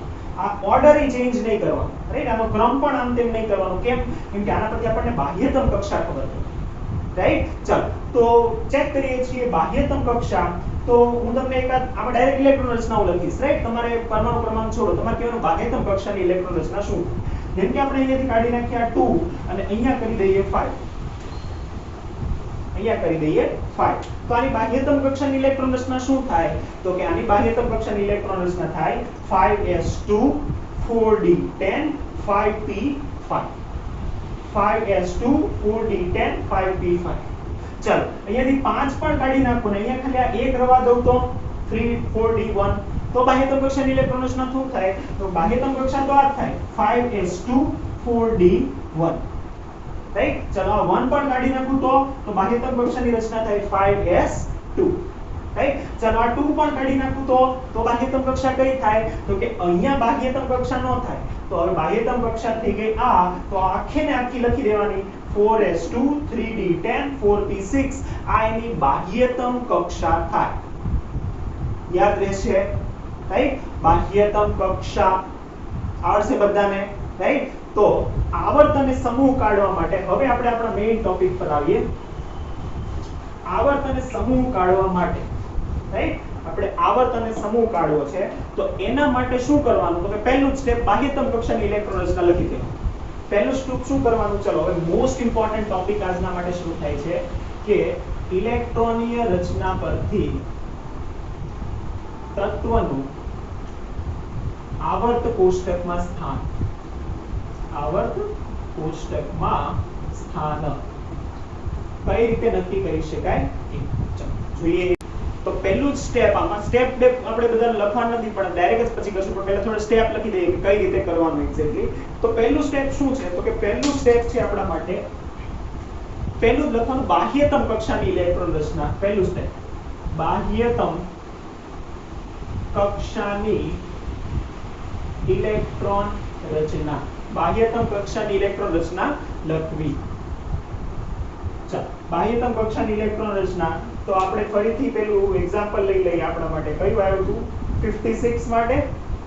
આ ઓર્ડર ચેન્જ નહીં કરવાનો, રાઈટ? આનો ક્રમ પણ આમ તેમ નહીં કરવાનો. કેમ? કેમ કે આના પરથી આપણને બાહ્યતમ કક્ષા ખબર પડે, રાઈટ? ચલો તો ચેક કરીએ છીએ બાહ્યતમ કક્ષા. તો હું તમને એકાદ આમાં ડાયરેક્ટ ઇલેક્ટ્રોન રચનાઓ લખીશ, રાઈટ? તમારે પરમાણુ ક્રમાંક છોડો, તમારે કહેવાનું બાહ્યતમ કક્ષાની ઇલેક્ટ્રોન રચના શું થાય. જેમ કે આપણે અહીંયાથી કાઢી નાખીએ આ 2 અને અહીંયા કરી દઈએ 5, અહીંયા કરી દઈએ 5. તો આની બાહ્યતમ કક્ષાની ઇલેક્ટ્રોન રચના શું થાય? તો કે આની બાહ્યતમ કક્ષાની ઇલેક્ટ્રોન રચના થાય 5s2 4d10 5p5, 5s2 4d10 5p5. ચલો અહીંયાથી 5 પણ કાઢી નાખો ને અહીંયા ખાલી આ એક રવા દઉં તો 3 4d1. તો બાહ્યતમ કક્ષાની ઇલેક્ટ્રોન રચના શું થાય? તો બાહ્યતમ કક્ષા તો આ થાય 5s2 4d1, રાઈટ? ચલો આ 1 પણ કાઢી નાખું તો બાહ્યતમ કક્ષાની રચના થાય 5s2, રાઈટ? ચલો આ 2 પણ કાઢી નાખું તો બાહ્યતમ કક્ષા કઈ થાય? તો કે અહીંયા બાહ્યતમ કક્ષા ન થાય. તો હવે બાહ્યતમ કક્ષા થઈ ગઈ આ, તો આખે ને આખી લખી દેવાની 4s2 3d10 4p6. આ એની બાહ્યતમ કક્ષા થાય. યાદ રહેશે, રાઈટ? બાહ્યતમ કક્ષા આવડશે બધાને, રાઈટ? તો આવર્ત અને સમૂહ કાઢવા માટે હવે આપણે આપણા મેઇન ટોપિક પર આવીએ. આવર્ત અને સમૂહ કાઢવા માટે, રાઈટ? આપણે આવર્ત અને સમૂહ કાઢવો છે તો એના માટે શું કરવાનું? તો કે પહેલું સ્ટેપ બાહ્યતમ કક્ષાની ઇલેક્ટ્રોન રચના લખી દેવાનું. પહેલું સ્ટેપ શું કરવાનું? ચલો હવે મોસ્ટ ઇમ્પોર્ટન્ટ ટોપિક આજના માટે શરૂ થાય છે કે ઇલેક્ટ્રોનીય રચના પરથી તત્વનું આવર્ત કોષ્ટકમાં સ્થાન, આવર્ત કોષ્ટકમાં સ્થાન કઈ રીતે નક્કી કરી શકાય? જોઈએ. તો પહેલું સ્ટેપ, આમાં સ્ટેપ આપણે બધા લખવાનું નથી પણ ડાયરેક્ટ જ પછી કરશું, પણ પહેલા થોડા સ્ટેપ લખી દઈએ કે કઈ રીતે કરવાનું એક્ઝેક્ટલી. તો પહેલું સ્ટેપ શું છે? તો કે પહેલું સ્ટેપ છે આપણા માટે પહેલું લખવાનું બાહ્યતમ કક્ષાની ઇલેક્ટ્રોન રચના. પહેલું સ્ટેપ બાહ્યતમ કક્ષાની ઇલેક્ટ્રોન રચના, બાહ્યતમ કક્ષાની ઇલેક્ટ્રોન રચના લખવી. ચાલો બાહ્યતમ કક્ષાની ઇલેક્ટ્રોન રચના. તો આપણે ફરીથી પેલું એક્ઝામ્પલ લઈ લઈએ આપણા માટે. કયું આવ્યું હતું? 56 માટે,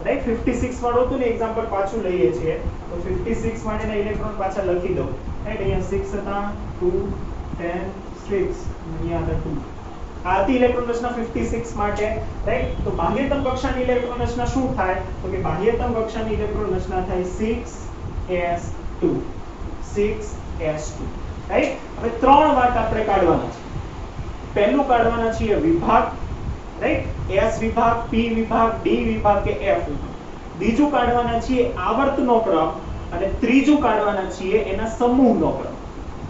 રાઈટ? 56 વાળું હતું ને એક્ઝામ્પલ પાછું લઈએ છીએ. તો 56 માટેના ઇલેક્ટ્રોન પાછા લખી દઉં, રાઈટ? અહીંયા 6 હતા, 2 10 6, અહીંયા હતા 2. આ હતી ઇલેક્ટ્રોન રચના 56 માટે, રાઈટ? તો બાહ્યતમ કક્ષાની ઇલેક્ટ્રોન રચના શું થાય? તો કે બાહ્યતમ કક્ષાની ઇલેક્ટ્રોન રચના થાય 6s2, 6s2, રાઈટ? હવે ત્રણ વાટ આપણે કાઢવાના છે. પહેલું કાઢવાના છીએ વિભાગ, રાઈટ? s વિભાગ, p વિભાગ, d વિભાગ કે f વિભાગ. બીજું કાઢવાના છીએ આવર્તનો ક્રમ અને ત્રીજું કાઢવાના છીએ એના સમૂહનો ક્રમ,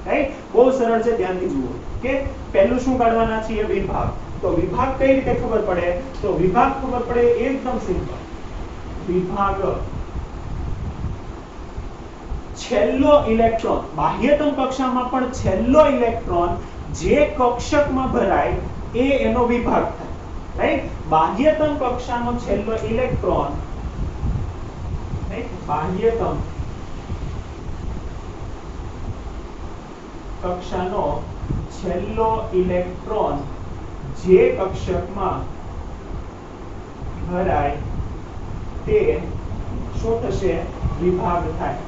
રાઈટ? બહુ સરળ છે, ધ્યાનથી જુઓ કે પહેલું શું કાઢવાના છીએ? વિભાગ. તો વિભાગ કઈ રીતે ખબર પડે? તો વિભાગ ખબર પડે એકદમ સિમ્પલ. વિભાગ છેલ્લો ઇલેક્ટ્રોન, બાહ્યતમ કક્ષામાં પણ છેલ્લો ઇલેક્ટ્રોન જે કક્ષકમાં ભરાય એ એનો વિભાગ થાય, રાઈટ? બાહ્યતમ કક્ષાનો છેલ્લો ઇલેક્ટ્રોન, રાઈટ? બાહ્યતમ કક્ષાનો છેલ્લો ઇલેક્ટ્રોન જે કક્ષકમાં ભરાય તે શું થશે? વિભાગ થાય.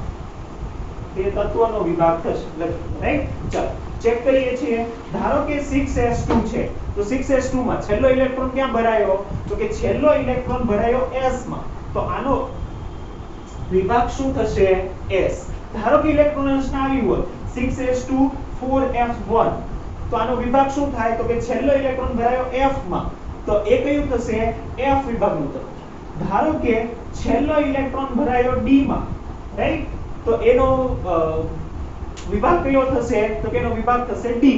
તે તત્વનો વિભાગ થશે, રાઈટ? ચાલો ચેક કરીએ છીએ. ધારો કે 6s2 છે, તો 6s2 માં છેલ્લો ઇલેક્ટ્રોન ક્યાં ભરાયો? તો કે છેલ્લો ઇલેક્ટ્રોન ભરાયો s માં. તો આનો વિભાગ શું થશે? s. ધારો કે ઇલેક્ટ્રોન રચના આવી હોય 6s2 4f1, તો આનો વિભાગ શું થાય? તો કે છેલ્લો ઇલેક્ટ્રોન ભરાયો f માં, તો એ કયું થશે? f વિભાગનું થશે. ધારો કે છેલ્લો ઇલેક્ટ્રોન ભરાયો d માં, રાઈટ? તો એનો વિભાગ કયો થશે? તો કે એનો વિભાગ થશે d,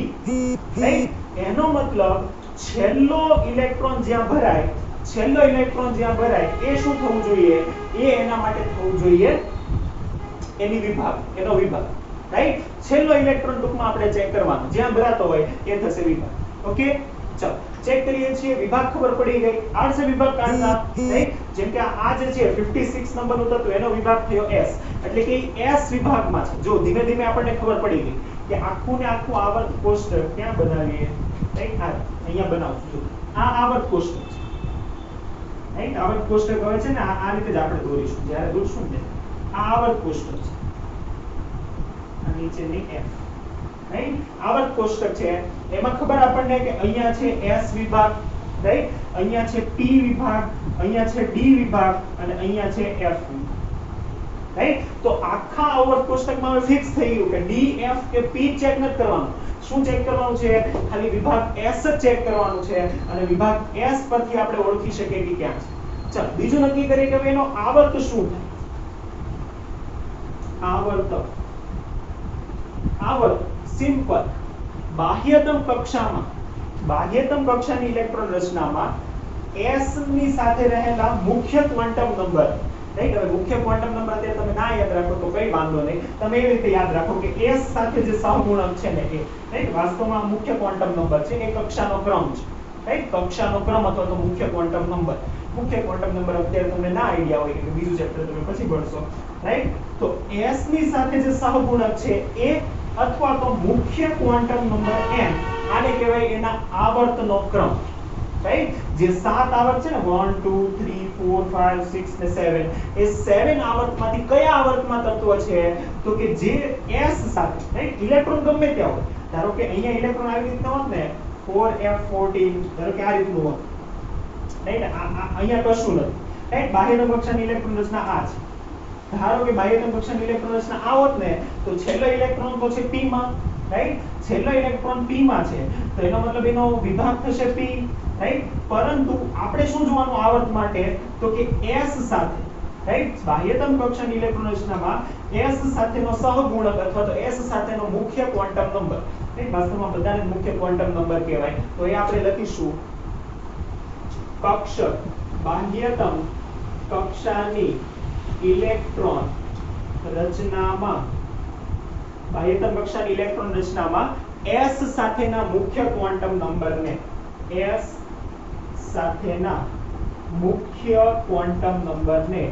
રાઈટ? એનો મતલબ છેલ્લો ઇલેક્ટ્રોન જ્યાં ભરાય, છેલ્લો ઇલેક્ટ્રોન જ્યાં ભરાય એ શું થવું જોઈએ? એ એના માટે થવું જોઈએ એની વિભાગ, એનો વિભાગ, રાઈટ. છેલ્લો ઇલેક્ટ્રોન ટૂંકમાં આપણે ચેક કરવાનો, જ્યાં ભરાતો હોય એ થશે વિભાગ. ઓકે, ચલો ચેક કરીએ છીએ. વિભાગ ખબર પડી ગઈ. આર છે વિભાગ કાઢતા, રાઈટ. જેમ કે આ જે છે 56 નંબરનું તત્વ, એનો વિભાગ થયો S, એટલે કે S વિભાગમાં છે. જો ધીમે ધીમે આપણને ખબર પડી ગઈ કે આખું ને આખું આવર્ત કોષ્ટક ક્યાં બનાવીએ, રાઈટ. આ અહીંયા બનાવશું. જો આ આવર્ત કોષ્ટક છે, રાઈટ. આવર્ત કોષ્ટક હોય છે ને આ રીતે જ આપણે દોરીશું જ્યારે દોરશું ને. આ આવર્ત કોષ્ટક છે, આ નીચેની F, રાઈટ. આવર્ત કોષ્ટક છે. એમાં ખબર આપણને કે અહીંયા છે S વિભાગ, રાઈટ. અહીંયા છે P વિભાગ, અહીંયા છે D વિભાગ અને અહીંયા છે F વિભાગ, રાઈટ. તો આખા આવર્ત કોષ્ટકમાં હવે ફિક્સ થઈ ગયું કે D, F કે P ચેક નથી કરવાનું. શું ચેક કરવાનું છે? ખાલી વિભાગ S જ ચેક કરવાનું છે અને વિભાગ S પરથી આપણે ઓળખી શકીએ કે ક્યાં છે. ચાલો બીજું નક્કી કરીએ કે એનો આવર્ત શું થાય. આવર્ત સિમ્પલ. બાહ્યતમ કક્ષાની ઇલેક્ટ્રોન રચનામાં S ની સાથે રહેલા મુખ્ય ક્વોન્ટમ નંબર, રાઈટ. હવે મુખ્ય ક્વોન્ટમ નંબર અત્યારે તમે ના યાદ રાખો તો કઈ વાંધો નહીં, તમે એવી રીતે યાદ રાખો કે S સાથે જે સહગુણક છે ને એ, રાઈટ. વાસ્તવમાં મુખ્ય ક્વોન્ટમ નંબર છે, એ કક્ષાનો ક્રમ છે, રાઈટ. કક્ષાનો ક્રમ અથવા તો મુખ્ય ક્વોન્ટમ નંબર. મુખ્ય ક્વોન્ટમ નંબર અત્યારે તમને ના આઈડિયા હોય કે બીજું ચેપ્ટર તમે પછી ભણશો, રાઈટ. તો S ની સાથે જે સહગુણક છે એ અથવા તો મુખ્ય ક્વોન્ટમ નંબર n, આને કહેવાય એના આવર્તનો ક્રમ, રાઈટ. જે 7 આવર્ત છે ને 1 2 3 4 5 6 ને 7, એ 7 આવર્તમાંથી કયા આવર્તમાં તત્વ છે? તો કે જે S સાથે, રાઈટ. ઇલેક્ટ્રોન ગમે ત્યાં હોય, ધારો કે અહીંયા ઇલેક્ટ્રોન આવી રીતના હોત ને 4f14, ધારો કે આ રીતનું હોત, રાઈટ. અહીંયા કશું નથી, રાઈટ. બાહ્યતમ કક્ષાની ઇલેક્ટ્રોન રચના આ છે. ધારો કે બાહ્યતમ કક્ષાની ઇલેક્ટ્રોન રચના આ હોત ને તો છેલ્લો ઇલેક્ટ્રોન તો છે P માં, રાઈટ. છેલ્લો ઇલેક્ટ્રોન P માં છે તો એનો મતલબ એનો વિભાગ થશે P, રાઈટ. પરંતુ આપણે શું જોવાનું આવર્ત માટે? તો કે S સાથે, રાઈટ. બાહ્યતમ કક્ષાની ઇલેક્ટ્રોન રચનામાં S સાથેનો સહગુણક અથવા તો S સાથેનો મુખ્ય ક્વોન્ટમ નંબર, રાઈટ. વાસ્તવમાં બધાને મુખ્ય ક્વોન્ટમ નંબર કહેવાય. તો એ આપણે લખીશું કક્ષક બાહ્યતમ કક્ષાની ઇલેક્ટ્રોન રચનામાં, બાહ્યતમ કક્ષાની ઇલેક્ટ્રોન રચનામાં S સાથેના મુખ્ય ક્વોન્ટમ નંબરને, S સાથેના મુખ્ય ક્વોન્ટમ નંબરને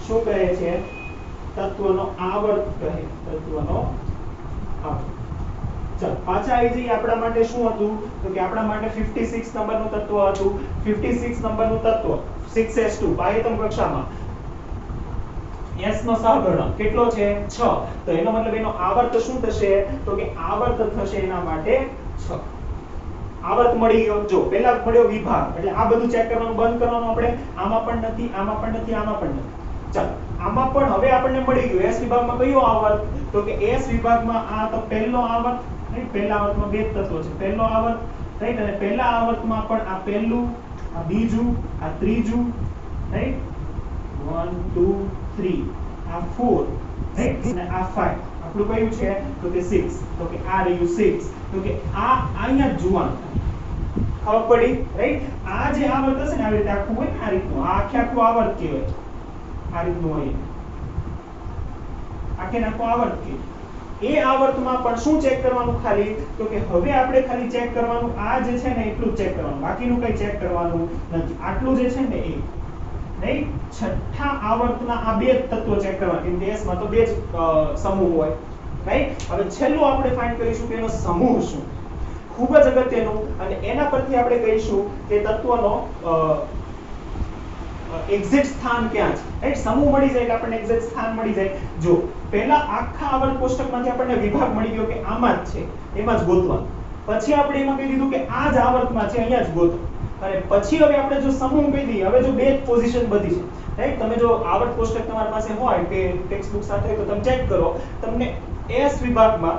શું કહે છે? તત્વનો આવર્ત કહે. તત્વનો આવર્ત. ચાલો પાછા આવી જઈએ. આપણા માટે શું હતું? તો કે આપણા માટે 56 નંબરનું તત્વ હતું. 56 નંબરનું તત્વ 6s2 બાહ્યતમ કક્ષામાં S નો સહગુણક કેટલો છે? 6. તો એનો મતલબ એનો આવર્ત શું થશે? તો કે આવર્ત થશે એના માટે 6. આવર્ત મળી ગયો. જો પહેલા મળ્યો વિભાગ, એટલે આ બધું ચેક કરવાનું બંધ કરવાનું આપણે. આમાં પણ નથી, આમાં પણ નથી, આમાં પણ નથી. ચાલો આમાં પણ હવે આપણને મળી ગયું. S વિભાગમાં કયો આવર્ત? તો કે S વિભાગમાં આ તો પહેલો આવર્ત, રાઈટ. પહેલા આવર્તમાં બે તત્વો છે. પહેલો આવર્ત, રાઈટ. અને પહેલા આવર્તમાં પણ આ પહેલું, આ બીજું, આ ત્રીજું, રાઈટ. 1 2 3, આ 4, રાઈટ. અને આ 5. આપણું કયું છે? તો કે 6. તો કે આ રહ્યું 6. તો કે આ અહીંયા જોવાનું. ખબર પડી, રાઈટ. આ જે આવર્ત હશે ને આવી રીતે આખું હોય ને આ રીતનું, આ આખું આવર્ત કહેવાય. આ રીતનું હોય, આખે આખું આવર્ત કહેવાય. એ આવર્તમાં પણ શું ચેક કરવાનું ખાલી? તો કે હવે આપણે ખાલી ચેક કરવાનું આ જે છે ને એટલું જ ચેક કરવાનું, બાકીનું કંઈ ચેક કરવાનું નથી. આટલું જે છે ને એ, રાઈટ. છઠ્ઠા આવર્તના આ બે તત્વો ચેક કરવાના, કેમ કે S માં તો બે જ સમૂહ હોય, રાઈટ. હવે છેલ્લું આપણે ફાઇન્ડ કરીશું કે એનો સમૂહ શું. ખૂબ જ અગત્યનું, અને એના પરથી આપણે કહીશું કે તત્વનો એક્ઝેક્ટ સ્થાન ક્યાં છે, રાઈટ. સમૂહ મળી જાય એટલે આપણને એક્ઝેક્ટ સ્થાન મળી જાય. જો પહેલા આખા આવર્ત કોષ્ટકમાંથી આપણને વિભાગ મળી ગયો કે આમાં જ છે, એમાં જ ગોતવાનું. પછી આપણે એમાં કહી દીધું કે આ જ આવર્તમાં છે, અહીંયા જ ગોતો. અને પછી હવે આપણે જો સમૂહ કહી દઈએ, હવે જો બે જ પોઝિશન બધી છે, રાઈટ. તમે જો આવર્ત કોષ્ટક તમારી પાસે હોય કે ટેક્સ્ટ બુક સાથે હોય તો તમે ચેક કરો, તમને S વિભાગમાં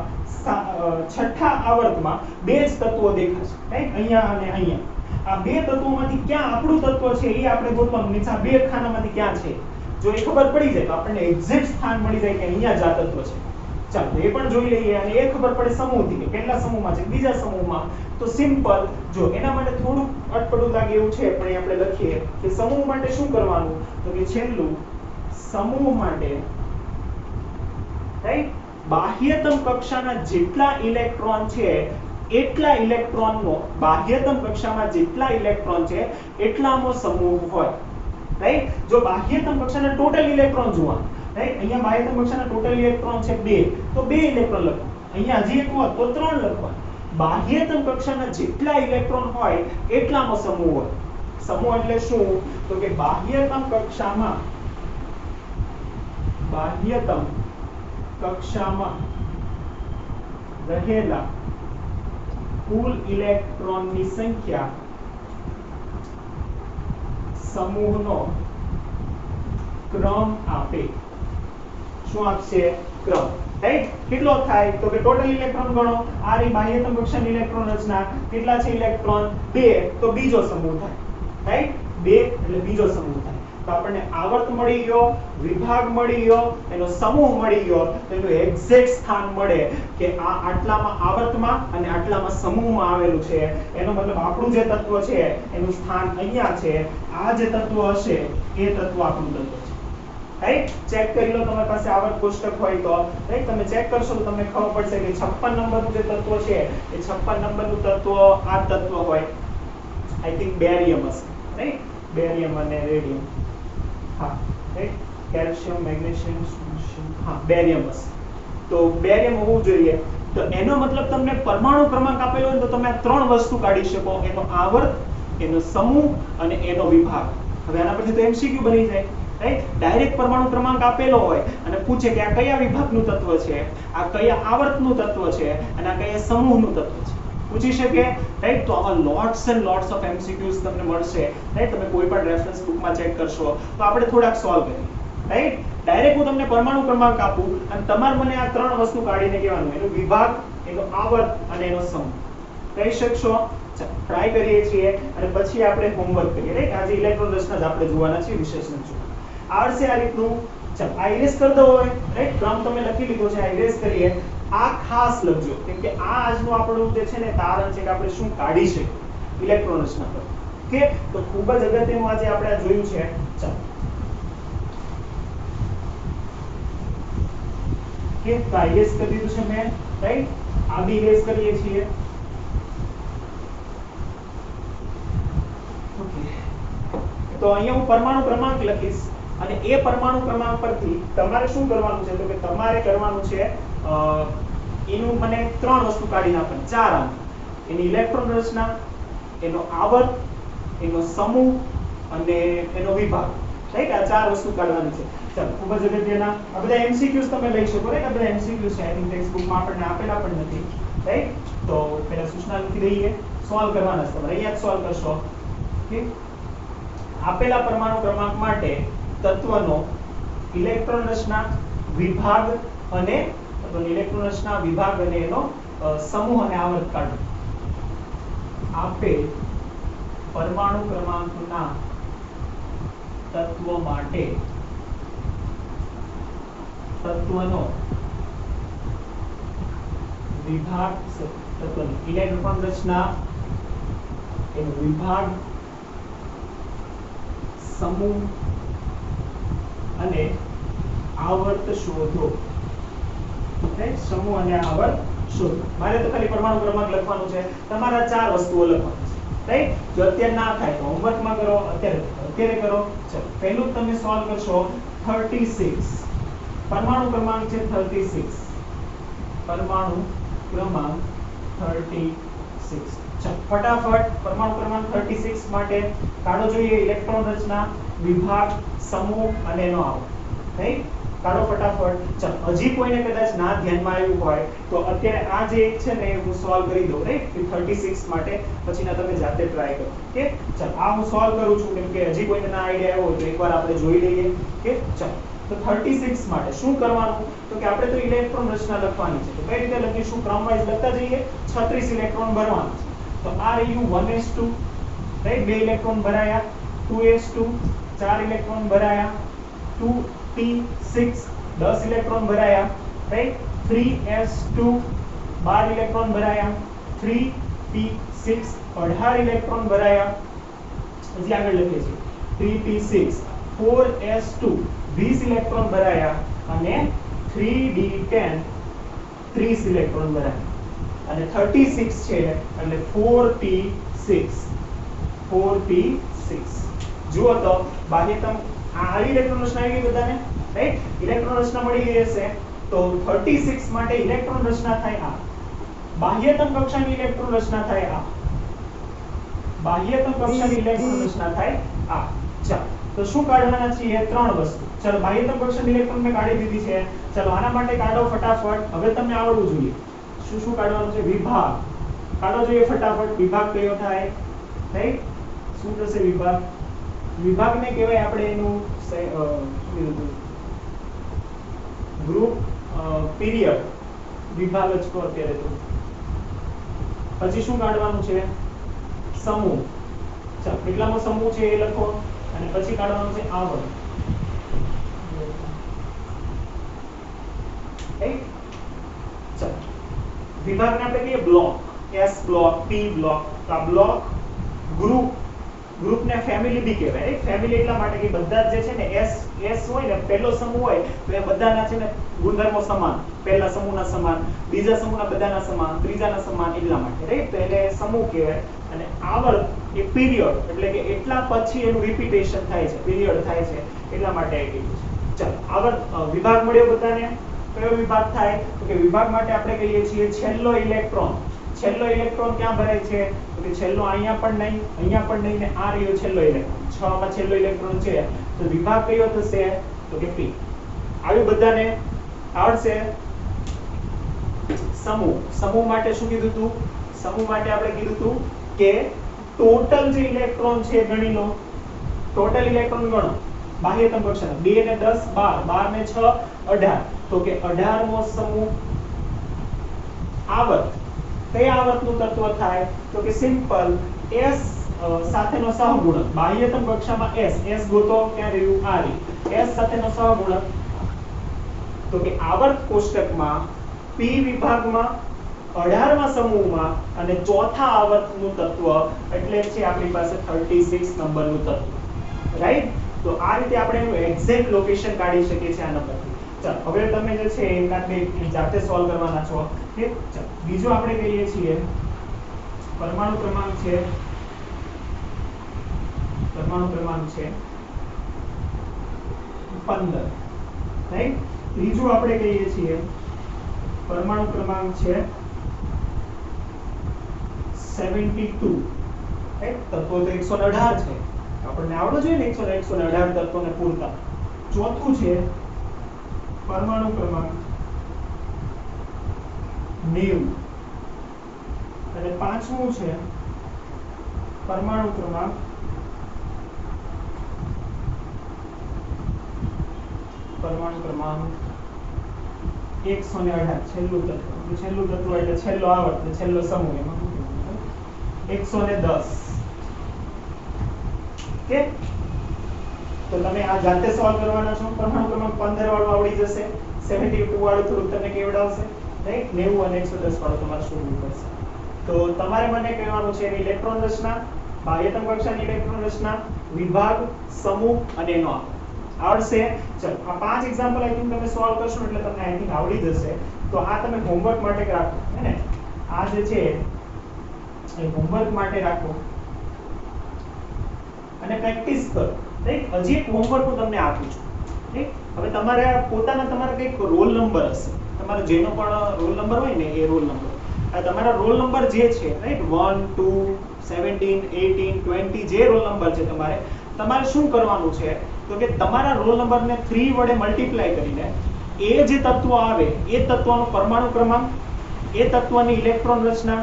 છઠ્ઠા આવર્તમાં બે જ તત્વો દેખાશે, રાઈટ. અહીંયા અને અહીંયા. આ બે તત્વોમાંથી ક્યાં આપણું તત્વ છે એ આપણે ગોતવાનું. મીન્સ આ બે ખાનામાંથી ક્યાં છે, જો એ ખબર પડી જાય તો આપણને એક્ઝેક્ટ સ્થાન મળી જાય કે અહીંયા જ આ તત્વ છે, ચાલો એ પણ જોઈ લઈએ અને એ ખબર પડે સમૂહથી કે કેટલા સમૂહમાં છે બીજા સમૂહમાં. તો સિમ્પલ જો એના માટે થોડું અટપટું લાગે એવું છે પણ આપણે લખીએ કે સમૂહ માટે શું કરવાનું તો કે છેલ્લું સમૂહ માટે રાઈટ બાહ્યતમ કક્ષાના જેટલા ઇલેક્ટ્રોન છે એટલા ઇલેક્ટ્રોનનો બાહ્યતમ કક્ષામાં જેટલા ઇલેક્ટ્રોન છે એટલાનો સમૂહ હોય. રાઈટ જો બાહ્યતમ કક્ષાના ટોટલ ઇલેક્ટ્રોન જોવા રાઈટ અહીંયા બાહ્યતમ કક્ષાના ટોટલ ઇલેક્ટ્રોન છે 2 તો 2 ઇલેક્ટ્રોન લખો. અહીંયા હજી એક હોત તો 3 લખવા. બાહ્યતમ કક્ષાના જેટલા ઇલેક્ટ્રોન હોય એટલાનો સમૂહ હોય. સમૂહ એટલે શું તો કે બાહ્યતમ કક્ષામાં રહેલા કુલ ઇલેક્ટ્રોનની સંખ્યા સમૂહનો ક્રમ આપે. શું આપશે ક્રમ. રાઈટ કેટલો થાય તો કે ટોટલ ઇલેક્ટ્રોન ગણો આ રી બાહ્યતમ કક્ષાની ઇલેક્ટ્રોન રચના કેટલા છે ઇલેક્ટ્રોન 2 તો બીજો સમૂહ થાય. રાઈટ 2 એટલે બીજો સમૂહ થાય. તો આપણને આવર્ત મળી ગયો વિભાગ મળી ગયો એનો સમૂહ મળી ગયો તો એનું એક્ઝેક્ટ સ્થાન મળે કે આ આટલામાં આવર્તમાં અને આટલામાં સમૂહમાં આવેલું છે. એનો મતલબ આપણું જે તત્વ છે એનું સ્થાન અહીંયા છે. આ જે તત્વ હશે એ તત્વ આપણું તત્વ છે. રાઈટ ચેક કરી લો તમારી પાસે આવર્ત કોષ્ટક હોય તો રાઈટ તમે ચેક કરશો તો તમને ખબર પડશે કે 56 નંબરનું જે તત્વ છે એ 56 નંબરનું તત્વ આ તત્વ હોય. આઈ થિંક બેરિયમ હશે. રાઈટ બેરિયમ અને રેડિયમ. હા રાઈટ કેલ્શિયમ મેગ્નેશિયમ હા બેરિયમ હશે. તો બેરિયમ હોવું જોઈએ. તો એનો મતલબ તમને પરમાણુ ક્રમાંક આપેલો હોય તો તમે આ ત્રણ વસ્તુ કાઢી શકો એનો આવર્ત એનો સમૂહ અને એનો વિભાગ. હવે આના પછી તો એમસીક્યુ બની જાય. રાઈટ ડાયરેક્ટ પરમાણુ ક્રમાંક આપેલો હોય અને પૂછે કે આ કયા વિભાગનું તત્વ છે આ કયા આવર્તનું તત્વ છે અને આ કયા સમૂહનું તત્વ છે પૂછી શકે. રાઈટ તો આવા lots and lots of MCQs તમને મળશે. રાઈટ તમે કોઈ પણ રેફરન્સ બુકમાં ચેક કરશો તો આપણે થોડાક સોલ્વ કરીએ. રાઈટ ડાયરેક્ટ હું તમને પરમાણુ ક્રમાંક આપું અને તમારે મને આ ત્રણ વસ્તુ કાઢીને કહેવાનું એનો વિભાગ એનો આવર્ત અને એનો સમૂહ કહી શકશો. ટ્રાય કરીએ છીએ અને પછી આપણે હોમવર્ક કરીએ. રાઈટ આજે ઇલેક્ટ્રોન રચના જ આપણે જોવાના છે વિશેષણ જોવા આવશે આ રીતનું. ચાલ આ ઇરેઝ કરી દો હવે. રાઈટ ક્રમ તમે લખી લીધો છે આ ઇરેઝ કરીએ. આ ખાસ લખજો કેમ કે આ આજનું આપણું જે છે ને તારણ છે કે આપણે શું કાઢી શકીએ ઇલેક્ટ્રોન રચના પર. ઓકે તો ખૂબ જ અગત્યનું આજે આપણે આ જોયું છે. ચાલો કે ઇરેઝ કરી દીધું છે મેં. રાઈટ આ બી ઇરેઝ કરીએ છીએ. ઓકે તો અહીંયા હું પરમાણુ ક્રમાંક લખીશ અને એ પરમાણુ ક્રમાંક પરથી તમારે શું કરવાનું છે તો કે તમારે કરવાનું છે એનું મને ત્રણ વસ્તુ કાઢી નાખવાની 4 અંક. એની ઇલેક્ટ્રોન રચના એનો આવર્ત એનો સમૂહ અને એનો વિભાગ. રાઈટ આ 4 વસ્તુ કાઢવાની છે. ચાલો ખૂબ જ અગત્યના આ બધા એમસીક્યુઝ તમે લઈ શકો. રાઈટ આ બધા એમસીક્યુઝ છે. આઈ થિંક ટેક્સ્ટ બુકમાં આપણને આપેલા પણ નથી. રાઈટ તો પહેલા સૂચના લખી દઈએ. સોલ્વ કરવાના છે તમારે અહીંયા જ સોલ્વ કરશો. ઓકે આપેલા પરમાણુ ક્રમાંક માટે તત્વનો ઇલેક્ટ્રોન રચના વિભાગ અને ઇલેક્ટ્રોન રચના વિભાગ અને એનો સમૂહ અને આવર્ત કાઢો. આપેલ પરમાણુ ક્રમાંકના તત્વ માટે તત્વનો વિભાગ તત્વની ઇલેક્ટ્રોન રચના એનો વિભાગ સમૂહ અને આવર્ત શોધો. સમૂહ અને આવર્ત શોધો. મારે તો ખાલી પરમાણુ ક્રમાંક લખવાનું છે. તમારા 4 વસ્તુઓ લખવાની છે. રાઈટ જો અત્યારે ના થાય તો હોમવર્કમાં કરો અત્યારે કરો. ચલો પહેલું તમે સોલ્વ કરશો 36 પરમાણુ ક્રમાંક છે 36 પરમાણુ ક્રમાંક 36. ચલો ફટાફટ પરમાણુ ક્રમાંક 36 માટે કાઢો જોઈએ ઇલેક્ટ્રોન રચના વિભાગ સમૂહ અને એનો આવર્ત. રાઈટ કાઢો ફટાફટ. ચલો હજી કોઈને કદાચ ના ધ્યાનમાં આવ્યું હોય તો અત્યારે આ જે એક છે ને હું સોલ્વ કરી દઉં. રાઈટ 36 માટે પછીના તમે જાતે ટ્રાય કરો. ઓકે ચલો આ હું સોલ્વ કરું છું કેમ કે હજી કોઈને ના આઈડિયા આવ્યો હોય તો એકવાર આપણે જોઈ લઈએ. ઓકે ચલો તો 36 માટે શું કરવાનું તો કે આપણે તો ઇલેક્ટ્રોન રચના લખવાની છે. તો કઈ રીતે લખીશું ક્રમ વાઇઝ લખતા જઈએ. 36 ઇલેક્ટ્રોન ભરવાના છે. તો આ રહ્યું 1s2 રાઈટ 2 ઇલેક્ટ્રોન ભરાયા 2s2 4 ઇલેક્ટ્રોન ભરાયા 2p6 10 ઇલેક્ટ્રોન ભરાયા રાઈટ 3s2 12 ઇલેક્ટ્રોન ભરાયા, 3p6 18 ઇલેક્ટ્રોન ભરાયા, પછી આગળ લખીએ છીએ 3p6 4s2 20 ઇલેક્ટ્રોન ભરાયા અને 3d10 30 ઇલેક્ટ્રોન ભરાયા અને 36 છે એટલે 4p6 જુઓ તો બાહ્યતમ આ ઇલેક્ટ્રોન રચના આવી ગઈ બધાને, રાઈટ? ઇલેક્ટ્રોન રચના મળી ગઈ હશે તો 36 માટે ઇલેક્ટ્રોન રચના થાય આ, બાહ્યતમ કક્ષાની ઇલેક્ટ્રોન રચના થાય આ, બાહ્યતમ કક્ષાની ઇલેક્ટ્રોન રચના થાય આ. ચાલો તો શું કાઢવાના છીએ? ત્રણ વસ્તુ. ચાલો બાહ્યતમ કક્ષાની ઇલેક્ટ્રોન મેં કાઢી દીધી છે. ચાલો આના માટે કાઢો ફટાફટ. હવે તમને આવડવું જોઈએ શું શું કાઢવાનું છે. વિભાગ કાઢો જોઈએ ફટાફટ. વિભાગ કયો થાય? રાઈટ? શું થશે વિભાગ? વિભાગને કહેવાય આપણે એનું ગ્રુપ પીરિયડ વિભાગ જ કહો અત્યારે તો. પછી શું કાઢવાનું છે? સમૂહ. ચાલો કેટલામો સમૂહ છે એ લખો અને પછી કાઢવાનું છે આવર્ત. ચાલો વિભાગને આપણે કહીએ block. S block, P block. તો આ બ્લોક, ગ્રુપ, ગ્રુપને ફેમિલી બી કહેવાય. રાઈટ? ફેમિલી એટલા માટે કે બધા જે છે ને S હોય ને પહેલો સમૂહ હોય તો એ બધાના છે ને ગુણધર્મો સમાન. પહેલા સમૂહના સમાન, બીજા સમૂહના બધાના સમાન, ત્રીજાના સમાન, એટલા માટે. રાઈટ? તો એટલે સમૂહ કહેવાય. અને આવર્ત એ પીરિયડ એટલે કે એટલા પછી એનું રિપીટેશન થાય છે, પીરિયડ થાય છે, એટલા માટે આવી ગયું છે. ચાલો આવર્ત વિભાગ મળ્યો બધાને. કયો વિભાગ થાય? તો કે વિભાગ માટે આપણે કહીએ છીએ છેલ્લો ઇલેક્ટ્રોન. છેલ્લો ઇલેક્ટ્રોન ક્યાં ભરાય છે? તો કે છેલ્લો અહીંયા પણ નહીં, અહીંયા પણ નહીં ને આ રહ્યો છેલ્લો ઇલેક્ટ્રોન. 6 માં છેલ્લો ઇલેક્ટ્રોન છે તો વિભાગ કયો થશે? તો કે P. આવી બધાને આવડશે. સમૂહ. સમૂહ માટે શું કીધું તું? સમૂહ માટે આપણે કીધું તું કે ટોટલ જે ઇલેક્ટ્રોન છે ગણી લો. ટોટલ ઇલેક્ટ્રોન ગણો બાહ્યતમ કક્ષાના. 2 ને 10 12, 12 ને 6 18. તો કે 18 મો સમૂહ. આવર્ત કયા આવર્તનું તત્વ થાય? તો કે સિમ્પલ S સાથેનો સહગુણક. બાહ્યતમ કક્ષામાં S ગોતો. ક્યાં રહ્યું? આ રહ્યું. S સાથેનો સહગુણક. તો કે આવર્ત કોષ્ટકમાં P વિભાગમાં 18મા સમૂહમાં અને ચોથા આવર્તનું તત્વ એટલે છે આપણી પાસે 36 નંબરનું તત્વ. રાઈટ? તો આ રીતે આપણે એનું એક્ઝેક્ટ લોકેશન કાઢી શકીએ છીએ આ નંબરથી. ચાલો હવે તમે જે છે એકાદ બે જાતે સોલ્વ કરવાના છો. ઠીક? ચાલો બીજું આપણે કહીએ છીએ પરમાણુ ક્રમાંક છે. પરમાણુ ક્રમાંક છે 15. રાઈટ? ત્રીજું આપણે કહીએ છીએ પરમાણુ ક્રમાંક છે 72. રાઈટ? તત્વો તો 118 છે. આપણને આવડવું જોઈએ ને 118 તત્વોને પૂરતા. ચોથું છે પરમાણુ ક્રમાંક 90 અને પાંચમું છે પરમાણુ ક્રમાંક 118. છેલ્લું તત્વ એટલે છેલ્લો આવર્ત, છેલ્લો સમૂહ. એમાં 110. કે તો તમે આ જાતે સોલ્વ કરવાના છો. પરમાણુ ક્રમાંક 15 વાળું આવડી જશે. 72 વાળું થોડુંક તમને કેવડાવશે. રાઈટ? 90 અને 110 વાળું તમારે શોધવું પડશે. તો તમારે મને કહેવાનું છે ઇલેક્ટ્રોન રચના, બાહ્યતમ કક્ષાની ઇલેક્ટ્રોન રચના, વિભાગ, સમૂહ અને એનો આવડશે. ચલો આ 5 એક્ઝામ્પલ આઈ થિંક તમે સોલ્વ કરશો એટલે તમને આઈ થિંક આવડી જશે. તો આ તમે હોમવર્ક માટે રાખો. હે ને? આ જે છે એ હોમવર્ક માટે રાખો અને પ્રેક્ટિસ કરો. રાઈટ? હજી એક હોમવર્ક હું તમને આપું છું. રાઈટ? હવે તમારે તમારા કંઈક રોલ નંબર હશે. તમારો જેનો પણ રોલ નંબર હોય ને એ રોલ નંબર. આ તમારા રોલ નંબર જે છે રાઈટ 1 2 17 18 20 જે રોલ નંબર છે તમારે શું કરવાનું છે? તો કે તમારા રોલ નંબરને 3 વડે મલ્ટીપ્લાય કરીને એ જે તત્વ આવે એ તત્વનો પરમાણુ ક્રમાંક, એ તત્વની ઇલેક્ટ્રોન રચના,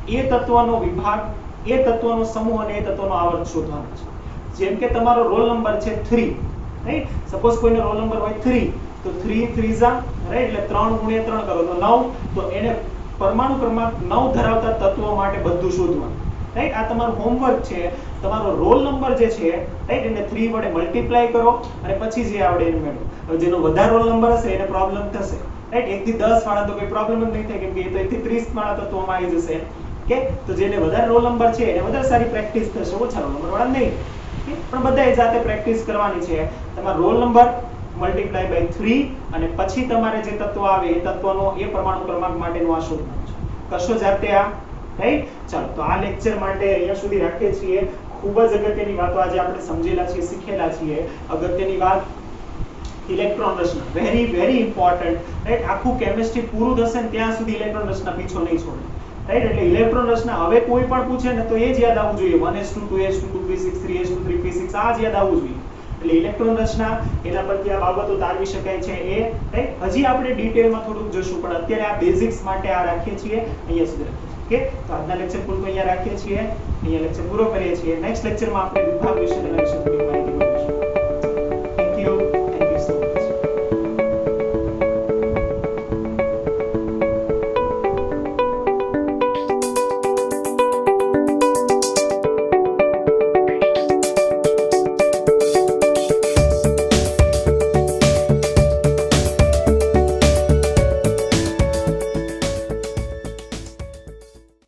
એ તત્વનો વિભાગ, એ તત્વનો સમૂહ અને એ તત્વનો આવર્ત શોધવાનો છે. જેમ કે તમારો રોલ નંબર છે 3. રાઈટ? સપોઝ કોઈનો રોલ નંબર હોય 3 તો 3 3 રાઈટ એટલે 3 ગુણ્યા 3 કરો તો 9. તો એને પરમાણુ ક્રમાંક 9 ધરાવતા તત્વો માટે બધું શોધવાનું. રાઈટ? આ તમારું હોમવર્ક છે. તમારો રોલ નંબર જે છે રાઈટ એને 3 વડે મલ્ટીપ્લાય કરો અને પછી જે આવડે એને મેળવો. હવે જેનો વધારે રોલ નંબર હશે એને પ્રોબ્લેમ થશે. રાઈટ 1 થી 10 વાળા તો કોઈ પ્રોબ્લેમ જ નહીં થાય કેમ કે એ તો 1 થી 30 વાળા તત્વોમાં આવી જશે કે તો જેને વધારે રોલ નંબર છે એને વધારે સારી પ્રેક્ટિસ થશે, ઓછા રોલ નંબર વાળા નહીં. પણ બધાએ જાતે પ્રેક્ટિસ કરવાની છે. તમારો રોલ નંબર મલ્ટીપ્લાય બાય 3 અને પછી તમારે જે તત્વ આવે એ તત્વનો એ પરમાણુ ક્રમાંક માટેનું આ શોધવાનું છે. કરશો જાતે આ, રાઈટ? ચાલો તો આ લેક્ચર માટે અહીંયા સુધી રાખીએ છીએ. ખૂબ જ અગત્યની વાતો આજે આપણે સમજેલા છીએ, શીખેલા છીએ. અગત્યની વાત ઇલેક્ટ્રોન રચના, વેરી વેરી ઇમ્પોર્ટન્ટ, રાઈટ? આખું કેમિસ્ટ્રી પૂરું થશે ને ત્યાં સુધી ઇલેક્ટ્રોન રચના પીછો નહીં છોડે, રાઈટ? એટલે ઇલેક્ટ્રોન રચના હવે કોઈ પણ પૂછે ને તો એ જ યાદ આવવું જોઈએ. 1s2 2s2 2p6 3s2 3p6 આ જ યાદ આવવું જોઈએ. એટલે ઇલેક્ટ્રોન રચના એના પરથી આ બાબતો તારવી શકાય છે એ, રાઈટ? હજી આપણે ડિટેલમાં થોડુંક જોશું પણ અત્યારે આ બેઝિક્સ માટે આ રાખીએ છીએ, અહીંયા સુધી રાખીએ છીએ. ઓકે, તો આજના લેક્ચર પૂરતું અહીંયા રાખીએ છીએ, અહીંયા લેક્ચર પૂરો કરીએ છીએ. નેક્સ્ટ લેક્ચરમાં આપણે વિભાગ વિશે થોડી માહિતી